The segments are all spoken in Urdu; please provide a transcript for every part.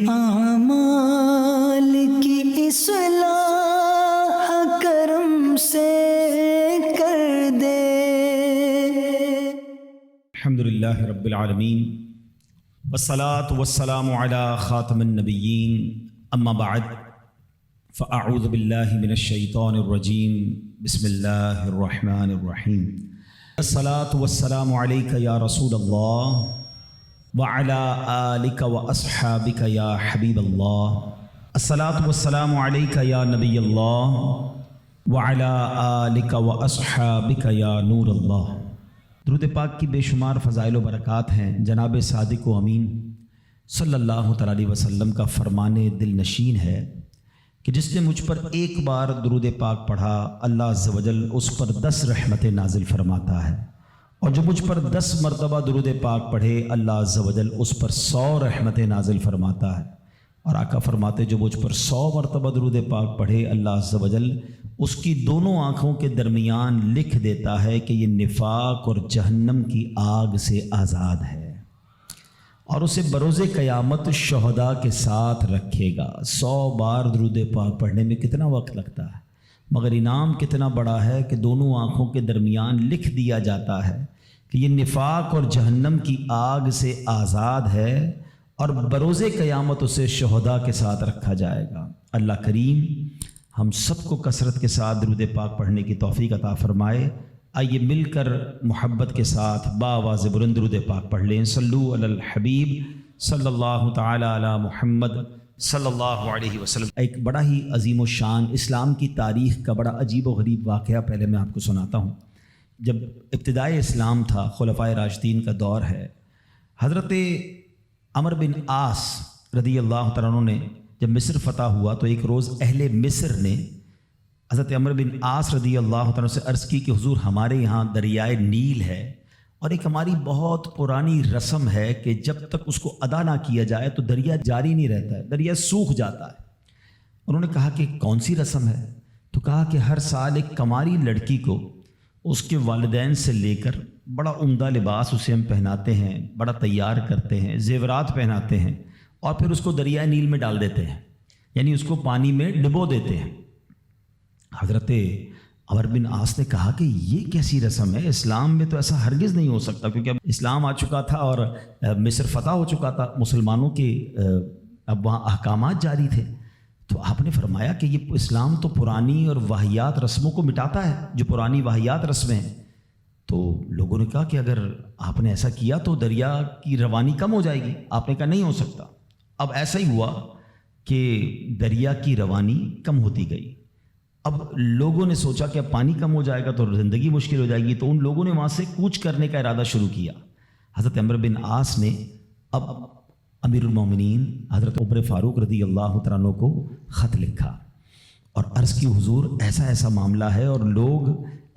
اعمال کی اصلاح کرم سے کر دے۔ الحمدللہ رب العالمین والصلاة والسلام علی خاتم النبیین، اما بعد فاعوذ باللہ من الشیطان الرجیم، بسم اللہ الرحمن الرحیم۔ الصلاة والسلام علیک یا رسول اللہ وعلی آلک واصحابک یا حبیب اللہ۔ الصلاة والسلام علیک یا نبی اللہ وعلی آلک واصحابک یا نور اللہ۔ درود پاک کی بے شمار فضائل و برکات ہیں۔ جناب صادق و امین صلی اللہ تعالیٰ علیہ وسلم کا فرمان دل نشین ہے کہ جس نے مجھ پر ایک بار درود پاک پڑھا، اللہ عز و جل اس پر 10 رحمتیں نازل فرماتا ہے، اور جو مجھ پر 10 مرتبہ درود پاک پڑھے، اللہ عز و جل اس پر 100 رحمتیں نازل فرماتا ہے۔ اور آقا فرماتے جو مجھ پر 100 مرتبہ درود پاک پڑھے، اللہ عز و جل اس کی دونوں آنکھوں کے درمیان لکھ دیتا ہے کہ یہ نفاق اور جہنم کی آگ سے آزاد ہے، اور اسے بروز قیامت شہداء کے ساتھ رکھے گا۔ 100 بار درود پاک پڑھنے میں کتنا وقت لگتا ہے، مگر انعام کتنا بڑا ہے کہ دونوں آنکھوں کے درمیان لکھ دیا جاتا ہے کہ یہ نفاق اور جہنم کی آگ سے آزاد ہے، اور بروز قیامت اسے شہداء کے ساتھ رکھا جائے گا۔ اللہ کریم ہم سب کو کثرت کے ساتھ درود پاک پڑھنے کی توفیق عطا فرمائے۔ آئیے مل کر محبت کے ساتھ بآواز بلند درود پاک پڑھ لیں۔ صلو علی الحبیب صلی اللہ تعالی علی محمد صلی اللہ علیہ وسلم۔ ایک بڑا ہی عظیم و شان اسلام کی تاریخ کا بڑا عجیب و غریب واقعہ پہلے میں آپ کو سناتا ہوں۔ جب ابتدائے اسلام تھا، خلفائے راشدین کا دور ہے، حضرت عمرو بن عاص رضی اللہ تعالیٰ عنہ نے جب مصر فتح ہوا تو ایک روز اہل مصر نے حضرت عمرو بن عاص رضی اللہ تعالیٰ سے عرض کی کہ حضور ہمارے یہاں دریائے نیل ہے، اور ایک ہماری بہت پرانی رسم ہے کہ جب تک اس کو ادا نہ کیا جائے تو دریا جاری نہیں رہتا ہے، دریا سوکھ جاتا ہے۔ انہوں نے کہا کہ کون سی رسم ہے؟ تو کہا کہ ہر سال ایک کماری لڑکی کو اس کے والدین سے لے کر بڑا عمدہ لباس اسے ہم پہناتے ہیں، بڑا تیار کرتے ہیں، زیورات پہناتے ہیں، اور پھر اس کو دریائے نیل میں ڈال دیتے ہیں، یعنی اس کو پانی میں ڈبو دیتے ہیں۔ حضرت عمرو بن عاص نے کہا کہ یہ کیسی رسم ہے، اسلام میں تو ایسا ہرگز نہیں ہو سکتا، کیونکہ اب اسلام آ چکا تھا اور مصر فتح ہو چکا تھا، مسلمانوں کے اب وہاں احکامات جاری تھے۔ تو آپ نے فرمایا کہ یہ اسلام تو پرانی اور واہیات رسموں کو مٹاتا ہے، جو پرانی واہیات رسمیں ہیں۔ تو لوگوں نے کہا کہ اگر آپ نے ایسا کیا تو دریا کی روانی کم ہو جائے گی۔ آپ نے کہا نہیں ہو سکتا۔ اب ایسا ہی ہوا کہ دریا کی روانی کم ہوتی گئی۔ اب لوگوں نے سوچا کہ اب پانی کم ہو جائے گا تو زندگی مشکل ہو جائے گی، تو ان لوگوں نے وہاں سے کوچ کرنے کا ارادہ شروع کیا۔ حضرت عمرو بن عاص نے اب امیر المومنین حضرت عمر فاروق رضی اللہ تعالیٰ عنہ کو خط لکھا اور عرض کی حضور ایسا ایسا معاملہ ہے، اور لوگ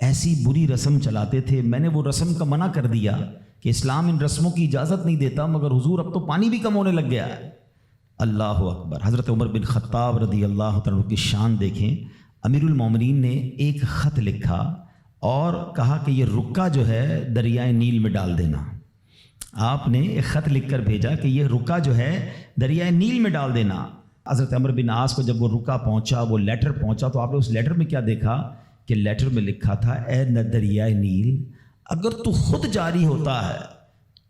ایسی بری رسم چلاتے تھے، میں نے وہ رسم کا منع کر دیا کہ اسلام ان رسموں کی اجازت نہیں دیتا، مگر حضور اب تو پانی بھی کم ہونے لگ گیا ہے۔ اللہ اکبر۔ حضرت عمر بن خطاب رضی اللہ تعالیٰ عنہ کی شان دیکھیں۔ امیر المومنین نے ایک خط لکھا اور کہا کہ یہ رکا جو ہے دریائے نیل میں ڈال دینا۔ آپ نے ایک خط لکھ کر بھیجا کہ یہ رکا جو ہے دریائے نیل میں ڈال دینا۔ حضرت عمرو بن عاص کو جب وہ رکا پہنچا، وہ لیٹر پہنچا، تو آپ نے اس لیٹر میں کیا دیکھا کہ لیٹر میں لکھا تھا، اے دریائے نیل، اگر تو خود جاری ہوتا ہے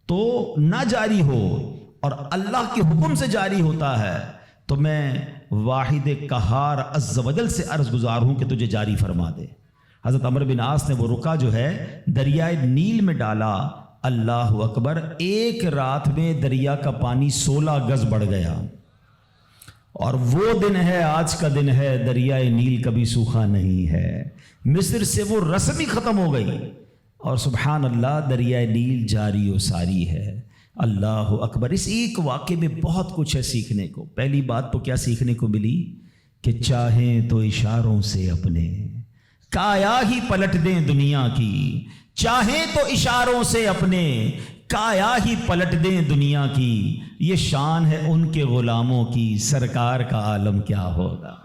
تو نہ جاری ہو، اور اللہ کے حکم سے جاری ہوتا ہے تو میں واحد قہار عز و جل سے عرض گزار ہوں کہ تجھے جاری فرما دے۔ حضرت عمرو بن عاص نے وہ رکا جو ہے دریائے نیل میں ڈالا۔ اللہ اکبر۔ ایک رات میں دریا کا پانی 16 گز بڑھ گیا، اور وہ دن ہے، آج کا دن ہے، دریائے نیل کبھی سوکھا نہیں ہے۔ مصر سے وہ رسم ہی ختم ہو گئی، اور سبحان اللہ دریائے نیل جاری و ساری ہے۔ اللہ اکبر۔ اس ایک واقعے میں بہت کچھ ہے سیکھنے کو۔ پہلی بات تو کیا سیکھنے کو ملی کہ چاہیں تو اشاروں سے اپنے کایا ہی پلٹ دیں دنیا کی، چاہیں تو اشاروں سے اپنے کایا ہی پلٹ دیں دنیا کی، یہ شان ہے ان کے غلاموں کی، سرکار کا عالم کیا ہوگا۔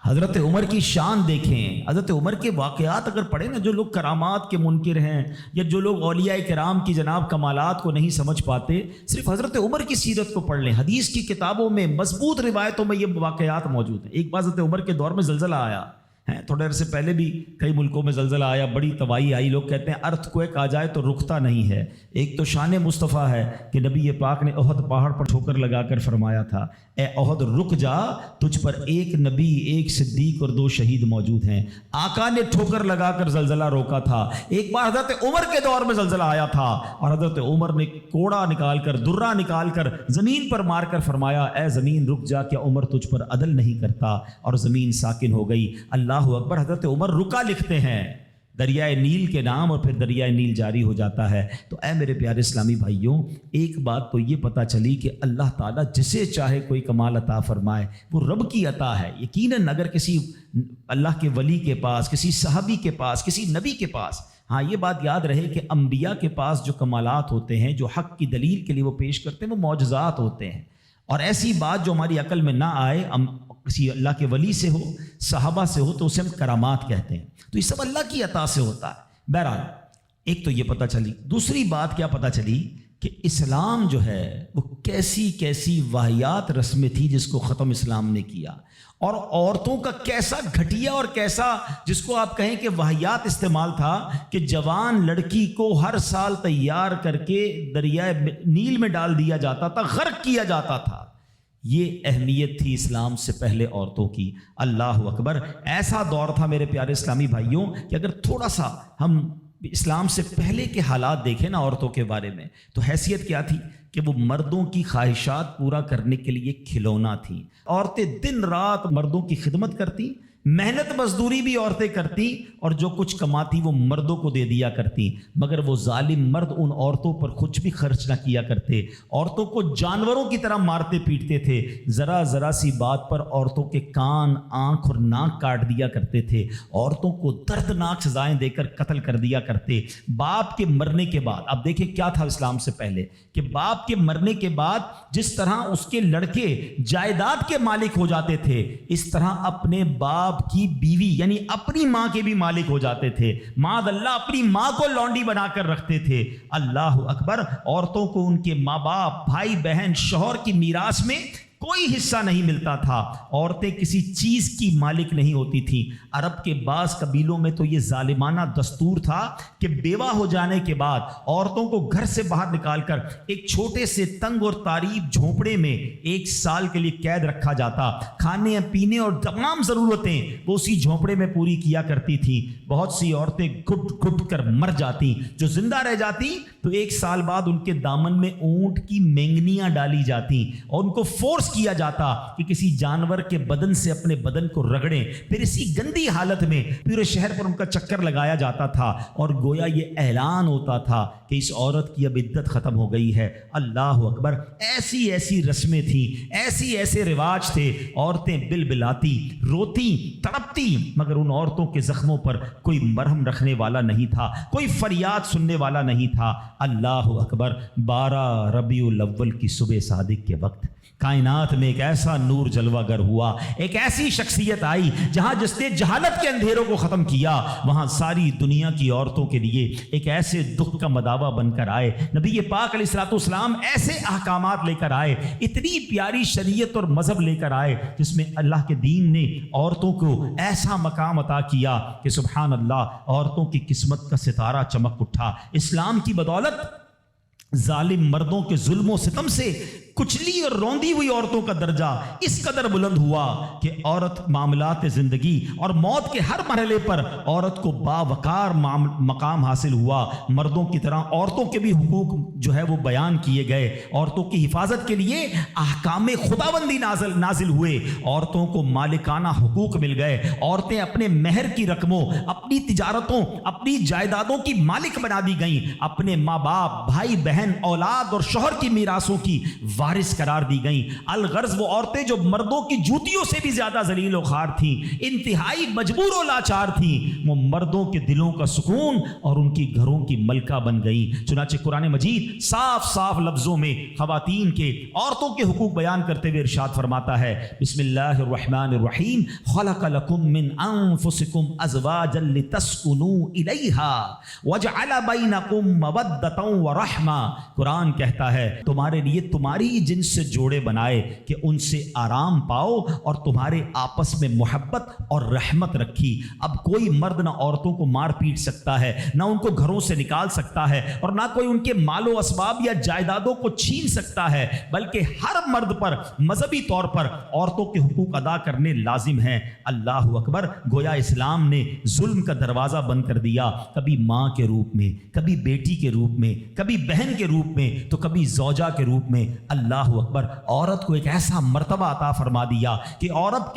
حضرت عمر کی شان دیکھیں، حضرت عمر کے واقعات اگر پڑھیں نا، جو لوگ کرامات کے منکر ہیں یا جو لوگ اولیاء کرام کی جناب کمالات کو نہیں سمجھ پاتے، صرف حضرت عمر کی سیرت کو پڑھ لیں۔ حدیث کی کتابوں میں مضبوط روایتوں میں یہ واقعات موجود ہیں۔ ایک بار حضرت عمر کے دور میں زلزلہ آیا ہے، تھوڑے عرصے پہلے بھی کئی ملکوں میں زلزلہ آیا، بڑی تباہی آئی۔ لوگ کہتے ہیں ارتھ کویک آ جائے تو رکتا نہیں ہے۔ ایک تو شان مصطفیٰ ہے کہ نبی پاک نے احد پہاڑ پر ٹھوکر لگا کر فرمایا تھا، اے احد رک جا، تجھ پر ایک نبی، ایک صدیق اور 2 شہید موجود ہیں۔ آقا نے ٹھوکر لگا کر زلزلہ روکا تھا۔ ایک بار حضرت عمر کے دور میں زلزلہ آیا تھا اور حضرت عمر نے کوڑا نکال کر، درہ نکال کر زمین پر مار کر فرمایا، اے زمین رک جا، کیا عمر تجھ پر عدل نہیں کرتا؟ اور زمین ساکن ہو گئی۔ اللہ اکبر۔ حضرت عمر رکا لکھتے ہیں دریائے نیل کے نام، اور پھر دریائے نیل جاری ہو جاتا ہے۔ تو اے میرے پیارے اسلامی بھائیوں، ایک بات تو یہ پتہ چلی کہ اللہ تعالیٰ جسے چاہے کوئی کمال عطا فرمائے، وہ رب کی عطا ہے۔ یقیناً اگر کسی اللہ کے ولی کے پاس، کسی صحابی کے پاس، کسی نبی کے پاس، ہاں یہ بات یاد رہے کہ انبیاء کے پاس جو کمالات ہوتے ہیں، جو حق کی دلیل کے لیے وہ پیش کرتے ہیں، وہ معجزات ہوتے ہیں۔ اور ایسی بات جو ہماری عقل میں نہ آئے، کسی اللہ کے ولی سے ہو، صحابہ سے ہو، تو اسے ہم کرامات کہتے ہیں۔ تو یہ سب اللہ کی عطا سے ہوتا ہے۔ بہرحال ایک تو یہ پتہ چلی۔ دوسری بات کیا پتہ چلی کہ اسلام جو ہے وہ کیسی کیسی واہیات رسمیں تھی جس کو ختم اسلام نے کیا، اور عورتوں کا کیسا گھٹیا اور کیسا جس کو آپ کہیں کہ واہیات استعمال تھا کہ جوان لڑکی کو ہر سال تیار کر کے دریائے نیل میں ڈال دیا جاتا تھا، غرق کیا جاتا تھا۔ یہ اہمیت تھی اسلام سے پہلے عورتوں کی۔ اللہ اکبر۔ ایسا دور تھا میرے پیارے اسلامی بھائیوں کہ اگر تھوڑا سا ہم اسلام سے پہلے کے حالات دیکھیں نا عورتوں کے بارے میں، تو حیثیت کیا تھی کہ وہ مردوں کی خواہشات پورا کرنے کے لیے کھلونا تھیں۔ عورتیں دن رات مردوں کی خدمت کرتی، محنت مزدوری بھی عورتیں کرتی، اور جو کچھ کماتی وہ مردوں کو دے دیا کرتی۔ مگر وہ ظالم مرد ان عورتوں پر کچھ بھی خرچ نہ کیا کرتے، عورتوں کو جانوروں کی طرح مارتے پیٹتے تھے۔ ذرا ذرا سی بات پر عورتوں کے کان، آنکھ اور ناک کاٹ دیا کرتے تھے، عورتوں کو دردناک سزائیں دے کر قتل کر دیا کرتے۔ باپ کے مرنے کے بعد، اب دیکھیں کیا تھا اسلام سے پہلے کہ باپ کے مرنے کے بعد جس طرح اس کے لڑکے جائیداد کے مالک ہو جاتے تھے، اس طرح اپنے باپ کی بیوی یعنی اپنی ماں کے بھی مالک ہو جاتے تھے۔ معاذ اللہ، اپنی ماں کو لونڈی بنا کر رکھتے تھے۔ اللہ اکبر۔ عورتوں کو ان کے ماں باپ، بھائی بہن، شوہر کی میراث میں کوئی حصہ نہیں ملتا تھا۔ عورتیں کسی چیز کی مالک نہیں ہوتی تھیں۔ عرب کے بعض قبیلوں میں تو یہ ظالمانہ دستور تھا کہ بیوہ ہو جانے کے بعد عورتوں کو گھر سے باہر نکال کر ایک چھوٹے سے تنگ اور تاریب جھونپڑے میں 1 سال کے لیے قید رکھا جاتا۔ کھانے پینے اور تمام ضرورتیں وہ اسی جھونپڑے میں پوری کیا کرتی تھیں۔ بہت سی عورتیں گھٹ گھٹ کر مر جاتی، جو زندہ رہ جاتی تو 1 سال بعد ان کے دامن میں اونٹ کی مینگنیاں ڈالی جاتی اور ان کو فورس کیا جاتا کہ کسی جانور کے بدن سے اپنے بدن کو رگڑیں۔ پھر اسی گندی حالت میں پورے شہر پر ان کا چکر لگایا جاتا تھا، اور گویا یہ اعلان ہوتا تھا کہ اس عورت کی اب عدت ختم ہو گئی ہے۔ اللہ اکبر۔ ایسی ایسی رسمیں تھیں، ایسے رواج تھے۔ عورتیں بلبلاتی، روتی، تڑپتی، مگر ان عورتوں کے زخموں پر کوئی مرہم رکھنے والا نہیں تھا، کوئی فریاد سننے والا نہیں تھا۔ اللہ اکبر۔ 12 ربیع الاول کی صبح صادق کے وقت کائنات میں ایک ایسا نور جلوہ گر ہوا، ایک ایسی شخصیت آئی جہاں جس نے جہالت کے اندھیروں کو ختم کیا، وہاں ساری دنیا کی عورتوں کے لیے ایک ایسے دکھ کا مداوا بن کر آئے۔ نبی پاک علیہ الصلوۃ والسلام ایسے احکامات لے کر آئے، اتنی پیاری شریعت اور مذہب لے کر آئے جس میں اللہ کے دین نے عورتوں کو ایسا مقام عطا کیا کہ سبحان اللہ، عورتوں کی قسمت کا ستارہ چمک اٹھا۔ اسلام کی بدولت ظالم مردوں کے ظلم و ستم سے کچلی اور روندی ہوئی عورتوں کا درجہ اس قدر بلند ہوا کہ عورت معاملات زندگی اور موت کے ہر مرحلے پر عورت کو باوقار مقام حاصل ہوا۔ مردوں کی طرح عورتوں کے بھی حقوق جو ہے وہ بیان کیے گئے، عورتوں کی حفاظت کے لیے احکام خداوندی نازل ہوئے، عورتوں کو مالکانہ حقوق مل گئے، عورتیں اپنے مہر کی رقموں، اپنی تجارتوں، اپنی جائیدادوں کی مالک بنا دی گئیں، اپنے ماں باپ، بھائی بہن، اولاد اور شوہر کی میراثوں کی وارث قرار دی گئیں. الغرض وہ عورتیں جو مردوں کی جوتیوں سے بھی زیادہ ذلیل و خوار تھیں, انتہائی مجبور و لاچار تھیں, وہ مردوں کے دلوں کا سکون اور ان کی گھروں کی ملکہ بن گئیں. چنانچہ قرآن مجید صاف صاف لفظوں میں خواتین کے, عورتوں کے حقوق بیان کرتے ہوئے ارشاد فرماتا ہے, بسم اللہ الرحمن الرحیم, خلق لکم من انفسکم ازواجا لتسکنوا الیہا وجعل بینکم مودۃ ورحمہ. قرآن کہتا ہے تمہارے لیے تمہاری جنس سے جوڑے بنائے کہ ان سے آرام پاؤ اور تمہارے آپس میں محبت اور رحمت رکھی. اب کوئی مرد نہ عورتوں کو مار پیٹ سکتا ہے, نہ ان کو گھروں سے نکال سکتا ہے, اور نہ کوئی ان کے مال و اسباب یا جائیدادوں کو چھین سکتا ہے, بلکہ ہر مرد پر مذہبی طور پر عورتوں کے حقوق ادا کرنے لازم ہیں. اللہ اکبر. گویا اسلام نے ظلم کا دروازہ بند کر دیا, کبھی ماں کے روپ میں, کبھی بیٹی کے روپ میں, کبھی بہن کے روپ میں, تو کبھی زوجہ کے روپ میں. اللہ اکبر. عورت کو ایک ایسا مرتبہ عطا فرما دیا کہ عورت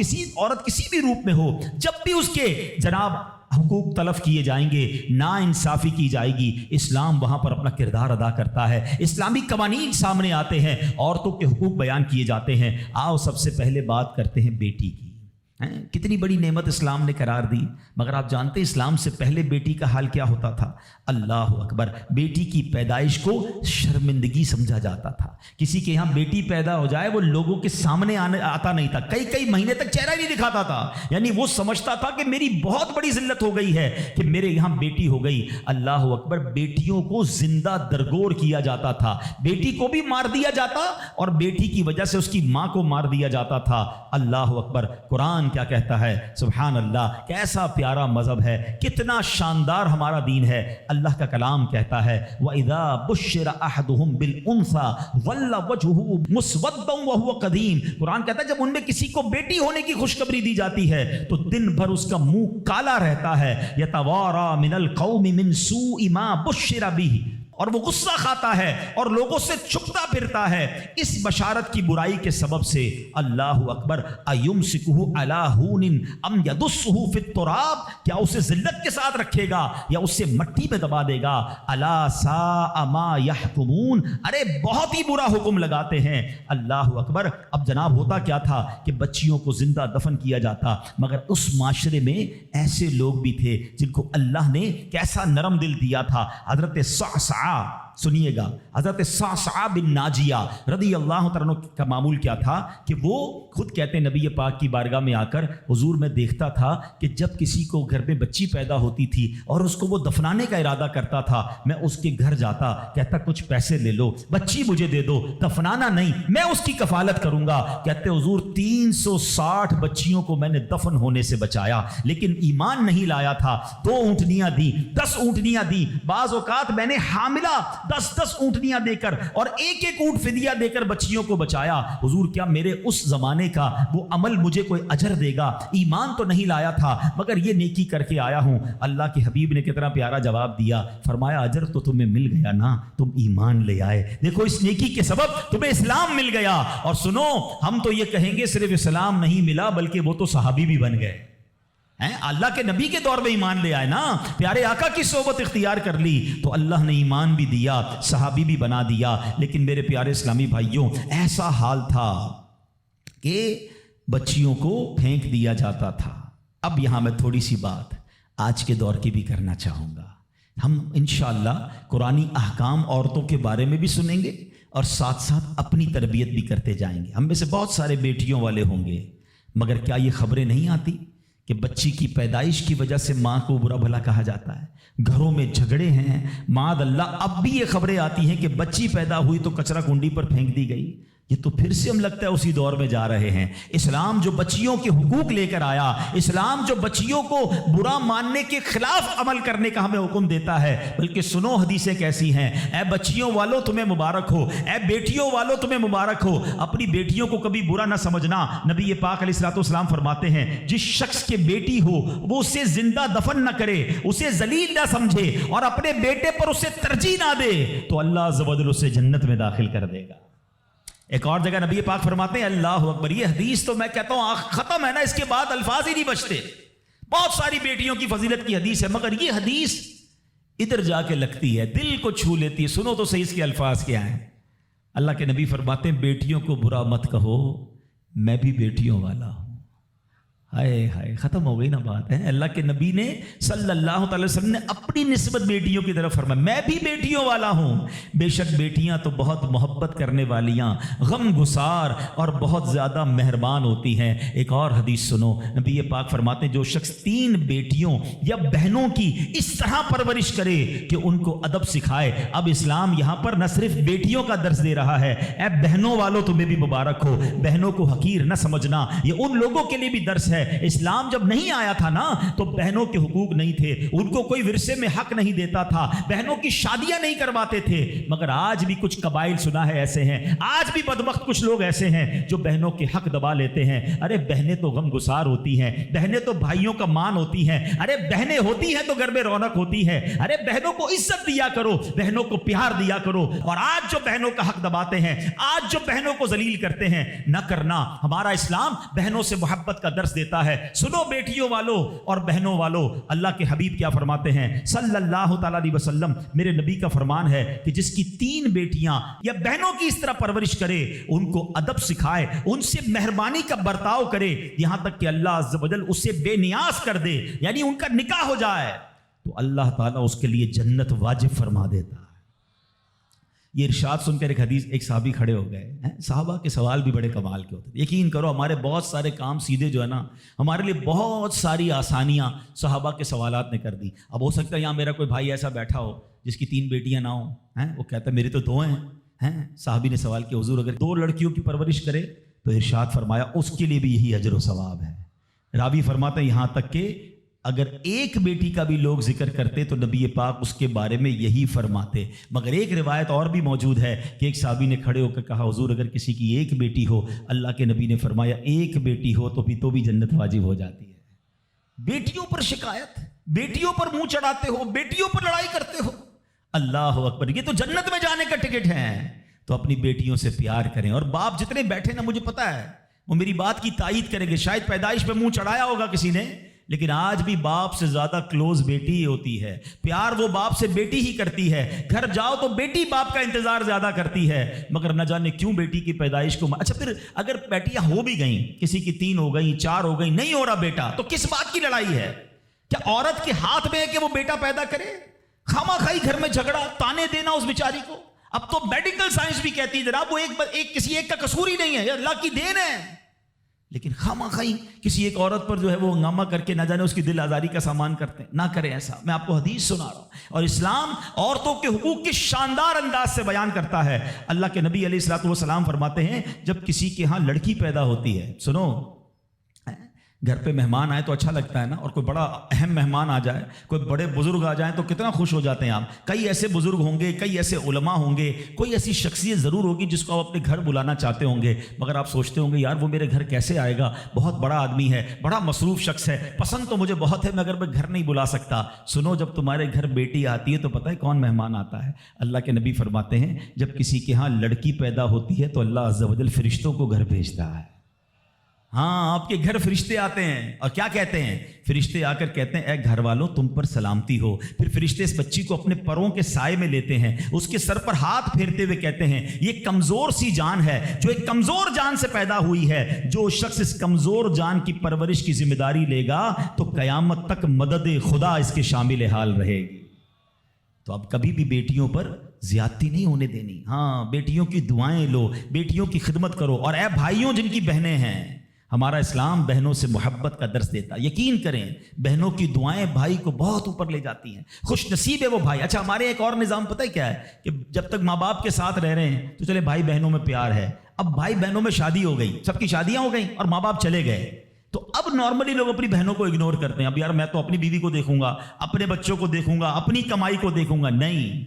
کسی بھی روپ میں ہو, جب بھی اس کے جناب حقوق تلف کیے جائیں گے, نا انصافی کی جائے گی, اسلام وہاں پر اپنا کردار ادا کرتا ہے. اسلامی قوانین سامنے آتے ہیں, عورتوں کے حقوق بیان کیے جاتے ہیں. آؤ سب سے پہلے بات کرتے ہیں بیٹی کی. کتنی بڑی نعمت اسلام نے قرار دی, مگر آپ جانتے ہیں اسلام سے پہلے بیٹی کا حال کیا ہوتا تھا؟ اللہ اکبر. بیٹی کی پیدائش کو شرمندگی سمجھا جاتا تھا. کسی کے یہاں بیٹی پیدا ہو جائے وہ لوگوں کے سامنے آتا نہیں تھا, کئی مہینے تک چہرہ نہیں دکھاتا تھا. یعنی وہ سمجھتا تھا کہ میری بہت بڑی ذلت ہو گئی ہے کہ میرے یہاں بیٹی ہو گئی. اللہ اکبر. بیٹیوں کو زندہ درگور کیا جاتا تھا, بیٹی کو بھی مار دیا جاتا اور بیٹی کی وجہ سے اس کی ماں کو مار دیا جاتا تھا. اللہ اکبر. قرآن کیا کہتا ہے؟ سبحان اللہ. کیسا پیارا مذہب ہے, کتنا شاندار ہمارا دین ہے. اللہ کا کلام کہتا ہے وَإِذَا بُشِّرَ أَحَدُهُمْ بِالْأُنثَى ظَلَّ وَجْهُهُ مُسْوَدًّا وَهُوَ كَظِيمٌ. قرآن کہتا ہے جب ان میں کسی کو بیٹی ہونے کی خوشخبری دی جاتی ہے تو دن بھر اس کا منہ کالا رہتا ہے. يَتَوَارَى مِنَ الْقَوْمِ مِنْ سُوءِ مَا بُشِّرَ بِهِ, اور وہ غصہ کھاتا ہے اور لوگوں سے چھپتا پھرتا ہے اس بشارت کی برائی کے سبب سے. اللہ اکبر. ایمسکہ علی ہون ام یدسہ فی التراب, کیا اسے ذلت کے ساتھ رکھے گا یا اسے مٹی میں دبا دے گا؟ الا ساء ما یحکمون. ارے بہت ہی برا حکم لگاتے ہیں. اللہ اکبر. اب جناب ہوتا کیا تھا کہ بچیوں کو زندہ دفن کیا جاتا, مگر اس معاشرے میں ایسے لوگ بھی تھے جن کو اللہ نے کیسا نرم دل دیا تھا. حضرت صعصع, سنیے گا, حضرت صعصع بن ناجیہ رضی اللہ تعالیٰ عنہ کا معمول کیا تھا کہ وہ خود کہتے ہیں نبی پاک کی بارگاہ میں آ کر, حضور میں دیکھتا تھا کہ جب کسی کو گھر میں بچی پیدا ہوتی تھی اور اس کو وہ دفنانے کا ارادہ کرتا تھا, میں اس کے گھر جاتا, کہتا کچھ پیسے لے لو, بچی مجھے دے دو, دفنانا نہیں, میں اس کی کفالت کروں گا. کہتے حضور 360 بچیوں کو میں نے دفن ہونے سے بچایا, لیکن ایمان نہیں لایا تھا. 2 اونٹنیاں دی, 10 اونٹنیاں دی, بعض اوقات میں نے حاملہ 10 اونٹنیاں دے کر اور ایک اونٹ فدیہ دے کر بچیوں کو بچایا. حضور کیا میرے اس زمانے کا وہ عمل مجھے کوئی اجر دے گا؟ ایمان تو نہیں لایا تھا مگر یہ نیکی کر کے آیا ہوں. اللہ کے حبیب نے کتنا پیارا جواب دیا, فرمایا اجر تو تمہیں مل گیا نا, تم ایمان لے آئے. دیکھو اس نیکی کے سبب تمہیں اسلام مل گیا. اور سنو, ہم تو یہ کہیں گے صرف اسلام نہیں ملا بلکہ وہ تو صحابی بھی بن گئے. اللہ کے نبی کے دور میں ایمان لے آئے نا, پیارے آقا کی صحبت اختیار کر لی تو اللہ نے ایمان بھی دیا, صحابی بھی بنا دیا. لیکن میرے پیارے اسلامی بھائیوں, ایسا حال تھا کہ بچیوں کو پھینک دیا جاتا تھا. اب یہاں میں تھوڑی سی بات آج کے دور کی بھی کرنا چاہوں گا. ہم انشاءاللہ قرآنی احکام عورتوں کے بارے میں بھی سنیں گے اور ساتھ ساتھ اپنی تربیت بھی کرتے جائیں گے. ہم میں سے بہت سارے بیٹیوں والے ہوں گے, مگر کیا یہ خبریں نہیں آتی کہ بچی کی پیدائش کی وجہ سے ماں کو برا بھلا کہا جاتا ہے, گھروں میں جھگڑے ہیں معاذ اللہ. اب بھی یہ خبریں آتی ہیں کہ بچی پیدا ہوئی تو کچرا کنڈی پر پھینک دی گئی. یہ تو پھر سے ہم لگتا ہے اسی دور میں جا رہے ہیں. اسلام جو بچیوں کے حقوق لے کر آیا, اسلام جو بچیوں کو برا ماننے کے خلاف عمل کرنے کا ہمیں حکم دیتا ہے, بلکہ سنو حدیثیں کیسی ہیں. اے بچیوں والوں تمہیں مبارک ہو, اے بیٹیوں والوں تمہیں مبارک ہو. اپنی بیٹیوں کو کبھی برا نہ سمجھنا. نبی پاک علیہ الصلوۃ والسلام فرماتے ہیں جس شخص کے بیٹی ہو وہ اسے زندہ دفن نہ کرے, اسے ذلیل نہ سمجھے اور اپنے بیٹے پر اسے ترجیح نہ دے تو اللہ عز و جل اسے جنت میں داخل کر دے گا. ایک اور جگہ نبی پاک فرماتے ہیں اللہ اکبر. یہ حدیث تو میں کہتا ہوں ختم ہے نا, اس کے بعد الفاظ ہی نہیں بچتے. بہت ساری بیٹیوں کی فضیلت کی حدیث ہے, مگر یہ حدیث ادھر جا کے لگتی ہے, دل کو چھو لیتی ہے. سنو تو صحیح اس کے الفاظ کیا ہیں. اللہ کے نبی فرماتے ہیں بیٹیوں کو برا مت کہو، میں بھی بیٹیوں والا ہوں۔ ہائے ہائے، ختم ہو گئی نا بات ہے۔ اللہ کے نبی نے صلی اللہ تعالی وسلم نے اپنی نسبت بیٹیوں کی طرف فرمایا میں بھی بیٹیوں والا ہوں۔ بے شک بیٹیاں تو بہت محبت کرنے والیاں، غم گسار اور بہت زیادہ مہربان ہوتی ہیں۔ ایک اور حدیث سنو، نبی پاک فرماتے ہیں جو شخص 3 بیٹیوں یا بہنوں کی اس طرح پرورش کرے کہ ان کو ادب سکھائے۔ اب اسلام یہاں پر نہ صرف بیٹیوں کا درس دے رہا ہے، اے بہنوں والوں تمہیں بھی مبارک ہو، بہنوں کو حقیر نہ سمجھنا، یہ ان لوگوں کے لیے بھی درس ہے۔ اسلام جب نہیں آیا تھا نا تو بہنوں کے حقوق نہیں تھے، ان کو کوئی ورثے میں حق نہیں دیتا تھا، بہنوں کی شادیاں نہیں کرواتے تھے۔ مگر آج بھی کچھ قبائل سنا ہے ایسے ہیں، آج بھی بدبخت کچھ لوگ ایسے ہیں جو بہنوں کے حق دبا لیتے ہیں۔ ارے بہنیں تو غم گسار ہوتی ہیں، بہنیں تو بھائیوں کا مان ہوتی ہیں، ارے بہنیں ہوتی ہیں تو گھر میں رونق ہوتی ہے۔ ارے بہنوں کو عزت دیا کرو، بہنوں کو پیار دیا کرو۔ اور آج جو بہنوں کا حق دباتے ہیں، آج جو بہنوں کو ذلیل کرتے ہیں، نہ کرنا۔ ہمارا اسلام بہنوں سے محبت کا درس دیتا ہے۔ سنو بیٹیوں والو اور بہنوں والو، اللہ کے حبیب کیا فرماتے ہیں صلی اللہ تعالی علیہ وسلم، میرے نبی کا فرمان ہے کہ جس کی 3 بیٹیاں یا بہنوں کی اس طرح پرورش کرے، ان کو ادب سکھائے، ان سے مہربانی کا برتاؤ کرے، یہاں تک کہ اللہ عز و جل اسے بے نیاز کر دے، یعنی ان کا نکاح ہو جائے، تو اللہ تعالیٰ اس کے لیے جنت واجب فرما دیتا ہے۔ یہ ارشاد سن کر ایک صحابی کھڑے ہو گئے۔ صحابہ کے سوال بھی بڑے کمال کے ہوتے ہیں۔ یقین کرو ہمارے بہت سارے کام سیدھے جو ہے نا، ہمارے لیے بہت ساری آسانیاں صحابہ کے سوالات نے کر دی۔ اب ہو سکتا ہے یہاں میرا کوئی بھائی ایسا بیٹھا ہو جس کی 3 بیٹیاں نہ ہوں، وہ کہتا ہے میری تو 2 ہیں۔ صحابی نے سوال کیا حضور اگر 2 لڑکیوں کی پرورش کرے تو ارشاد فرمایا اس کے لیے بھی یہی اجر و ثواب ہے۔ راوی فرماتا ہے یہاں تک کہ اگر ایک بیٹی کا بھی لوگ ذکر کرتے تو نبی پاک اس کے بارے میں یہی فرماتے۔ مگر ایک روایت اور بھی موجود ہے کہ ایک صحابی نے کھڑے ہو کر کہا حضور اگر کسی کی 1 بیٹی ہو، اللہ کے نبی نے فرمایا 1 بیٹی ہو تو بھی جنت واجب ہو جاتی ہے۔ بیٹیوں پر شکایت، بیٹیوں پر منہ چڑھاتے ہو، بیٹیوں پر لڑائی کرتے ہو، اللہ اکبر، یہ تو جنت میں جانے کا ٹکٹ ہے۔ تو اپنی بیٹیوں سے پیار کریں۔ اور باپ جتنے بیٹھے نا، مجھے پتا ہے وہ میری بات کی تائید کریں گے، شاید پیدائش پہ منہ چڑھایا ہوگا کسی نے، لیکن آج بھی باپ سے زیادہ کلوز بیٹی ہی ہوتی ہے۔ پیار وہ باپ سے بیٹی ہی کرتی ہے۔ گھر جاؤ تو بیٹی باپ کا انتظار زیادہ کرتی ہے، مگر نہ جانے کیوں بیٹی کی پیدائش کو اچھا پھر اگر بیٹیاں ہو بھی گئیں، کسی کی 3 ہو گئیں، 4 ہو گئیں، نہیں ہو رہا بیٹا، تو کس بات کی لڑائی ہے؟ کیا عورت کے ہاتھ میں ہے کہ وہ بیٹا پیدا کرے؟ خواہ خواہی گھر میں جھگڑا، تانے دینا اس بیچاری کو۔ اب تو میڈیکل سائنس بھی کہتی ہے جناب وہ کسی ایک کا قصور ہی نہیں ہے، یہ اللہ کی دین ہے، لیکن خواہ کسی ایک عورت پر جو ہے وہ ہنگامہ کر کے نہ جانے اس کی دل آزاری کا سامان کرتے ہیں۔ نہ کریں ایسا۔ میں آپ کو حدیث سنا رہا ہوں، اور اسلام عورتوں کے حقوق کے شاندار انداز سے بیان کرتا ہے۔ اللہ کے نبی علیہ الصلوۃ والسلام فرماتے ہیں جب کسی کے ہاں لڑکی پیدا ہوتی ہے، سنو، گھر پہ مہمان آئے تو اچھا لگتا ہے نا، اور کوئی بڑا اہم مہمان آ جائے، کوئی بڑے بزرگ آ جائیں تو کتنا خوش ہو جاتے ہیں آپ۔ کئی ایسے بزرگ ہوں گے، کئی ایسے علماء ہوں گے، کوئی ایسی شخصیت ضرور ہوگی جس کو آپ اپنے گھر بلانا چاہتے ہوں گے، مگر آپ سوچتے ہوں گے یار وہ میرے گھر کیسے آئے گا، بہت بڑا آدمی ہے، بڑا مصروف شخص ہے، پسند تو مجھے بہت ہے مگر میں گھر نہیں بلا سکتا۔ سنو، جب تمہارے گھر بیٹی آتی ہے تو پتہ ہے کون مہمان آتا ہے؟ اللہ کے نبی فرماتے ہیں جب کسی کے ہاں لڑکی پیدا ہوتی ہے تو اللہ عز و جل فرشتوں کو گھر بھیجتا ہے۔ ہاں، آپ کے گھر فرشتے آتے ہیں، اور کیا کہتے ہیں؟ فرشتے آ کر کہتے ہیں اے گھر والوں تم پر سلامتی ہو۔ پھر فرشتے اس بچی کو اپنے پروں کے سائے میں لیتے ہیں، اس کے سر پر ہاتھ پھیرتے ہوئے کہتے ہیں یہ کمزور سی جان ہے جو ایک کمزور جان سے پیدا ہوئی ہے، جو شخص اس کمزور جان کی پرورش کی ذمہ داری لے گا تو قیامت تک مدد خدا اس کے شامل حال رہے گی۔ تو اب کبھی بھی بیٹیوں پر زیادتی نہیں ہونے دینی۔ ہاں، بیٹیوں کی دعائیں لو، بیٹیوں کی خدمت کرو۔ اور اے بھائیوں جن کی بہنیں ہیں، ہمارا اسلام بہنوں سے محبت کا درس دیتا ہے۔ یقین کریں بہنوں کی دعائیں بھائی کو بہت اوپر لے جاتی ہیں، خوش نصیب ہے وہ بھائی۔ اچھا، ہمارے ایک اور نظام پتہ ہے کیا ہے کہ جب تک ماں باپ کے ساتھ رہ رہے ہیں تو چلے بھائی بہنوں میں پیار ہے، اب بھائی بہنوں میں شادی ہو گئی، سب کی شادیاں ہو گئیں اور ماں باپ چلے گئے، تو اب نارملی لوگ اپنی بہنوں کو اگنور کرتے ہیں۔ اب یار میں تو اپنی بیوی کو دیکھوں گا، اپنے بچوں کو دیکھوں گا، اپنی کمائی کو دیکھوں گا۔ نہیں،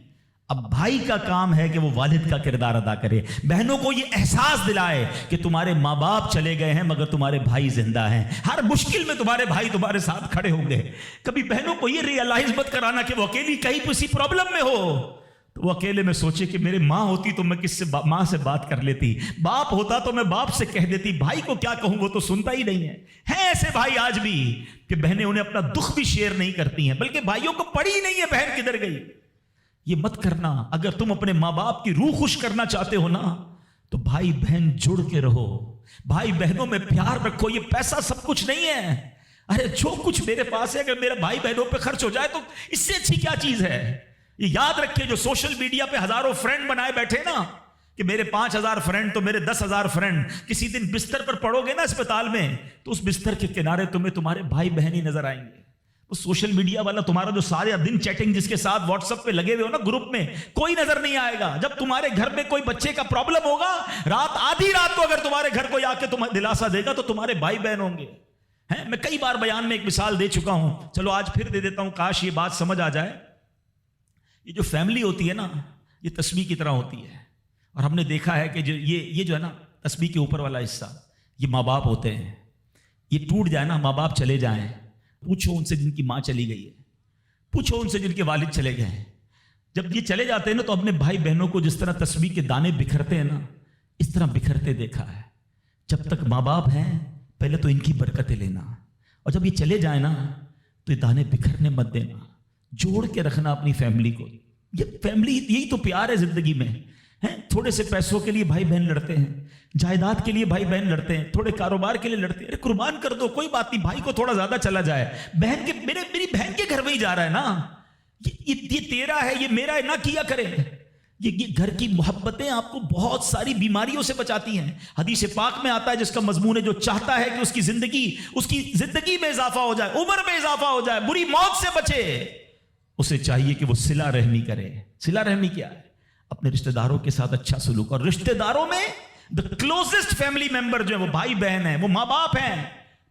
اب بھائی کا کام ہے کہ وہ والد کا کردار ادا کرے، بہنوں کو یہ احساس دلائے کہ تمہارے ماں باپ چلے گئے ہیں مگر تمہارے بھائی زندہ ہیں، ہر مشکل میں تمہارے بھائی تمہارے ساتھ کھڑے ہوں گے۔ کبھی بہنوں کو یہ ریئلائز مت کرانا کہ وہ اکیلی کہیں کسی پرابلم میں ہو، تو وہ اکیلے میں سوچے کہ میرے ماں ہوتی تو میں کس سے ماں سے بات کر لیتی، باپ ہوتا تو میں باپ سے کہہ دیتی، بھائی کو کیا کہوں وہ تو سنتا ہی نہیں ہے ایسے بھائی آج بھی کہ بہنیں انہیں اپنا دکھ بھی شیئر نہیں کرتی ہیں، بلکہ بھائیوں کو پڑی ہی نہیں ہے بہن کدھر گئی۔ یہ مت کرنا. اگر تم اپنے ماں باپ کی روح خوش کرنا چاہتے ہو نا تو بھائی بہن جڑ کے رہو, بھائی بہنوں میں پیار رکھو. یہ پیسہ سب کچھ نہیں ہے. ارے جو کچھ میرے پاس ہے اگر میرے بھائی بہنوں پہ خرچ ہو جائے تو اس سے اچھی کیا چیز ہے. یہ یاد رکھے جو سوشل میڈیا پہ ہزاروں فرینڈ بنائے بیٹھے نا کہ میرے 5,000 فرینڈ تو میرے 10,000 فرینڈ, کسی دن بستر پر پڑو گے نا اسپتال میں تو اس بستر کے کنارے تمہیں تمہارے بھائی بہن ہی نظر آئیں گے. وہ سوشل میڈیا والا تمہارا جو سارے دن چیٹنگ جس کے ساتھ واٹس ایپ پہ لگے ہوئے ہو نا گروپ میں, کوئی نظر نہیں آئے گا. جب تمہارے گھر میں کوئی بچے کا پرابلم ہوگا رات آدھی رات کو اگر تمہارے گھر کوئی آ کے تمہیں دلاسا دے گا تو تمہارے بھائی بہن ہوں گے. میں کئی بار بیان میں ایک مثال دے چکا ہوں, چلو آج پھر دے دیتا ہوں, کاش یہ بات سمجھ آ جائے. یہ جو فیملی ہوتی ہے نا یہ تسبیح کی طرح ہوتی ہے, اور ہم نے دیکھا ہے کہ یہ جو ہے نا تسبیح کے اوپر والا حصہ یہ ماں باپ ہوتے ہیں. یہ ٹوٹ جائے نا, ماں باپ چلے جائیں, پوچھو ان سے جن کی ماں چلی گئی ہے, پوچھو ان سے جن کے والد چلے گئے ہیں. جب یہ چلے جاتے ہیں نا تو اپنے بھائی بہنوں کو جس طرح تسبیح کے دانے بکھرتے ہیں نا اس طرح بکھرتے دیکھا ہے. جب تک ماں باپ ہیں پہلے تو ان کی برکتیں لینا, اور جب یہ چلے جائیں نا تو یہ دانے بکھرنے مت دینا, جوڑ کے رکھنا اپنی فیملی کو. یہ فیملی یہی تو پیار ہے زندگی میں. تھوڑے سے پیسوں کے لیے بھائی بہن لڑتے ہیں, جائیداد کے لیے بھائی بہن لڑتے ہیں, تھوڑے کاروبار کے لیے لڑتے ہیں. ارے قربان کر دو, کوئی بات نہیں, بھائی کو تھوڑا زیادہ چلا جائے, بہن کے میری بہن کے گھر میں ہی جا رہا ہے نا, یہ تیرا ہے یہ میرا ہے, نہ کیا کرے. یہ گھر کی محبتیں آپ کو بہت ساری بیماریوں سے بچاتی ہیں. حدیث پاک میں آتا ہے جس کا مضمون ہے جو چاہتا ہے کہ اس کی زندگی میں اضافہ ہو جائے, عمر میں اضافہ ہو جائے, بری موت سے بچے, اسے چاہیے کہ وہ صلہ رحمی کرے. صلہ رحمی کیا ہے؟ اپنے رشتہ داروں کے ساتھ اچھا سلوک. اور رشتہ داروں میں the closest family member جو ہے وہ بھائی بہن ہیں, وہ ماں باپ ہیں,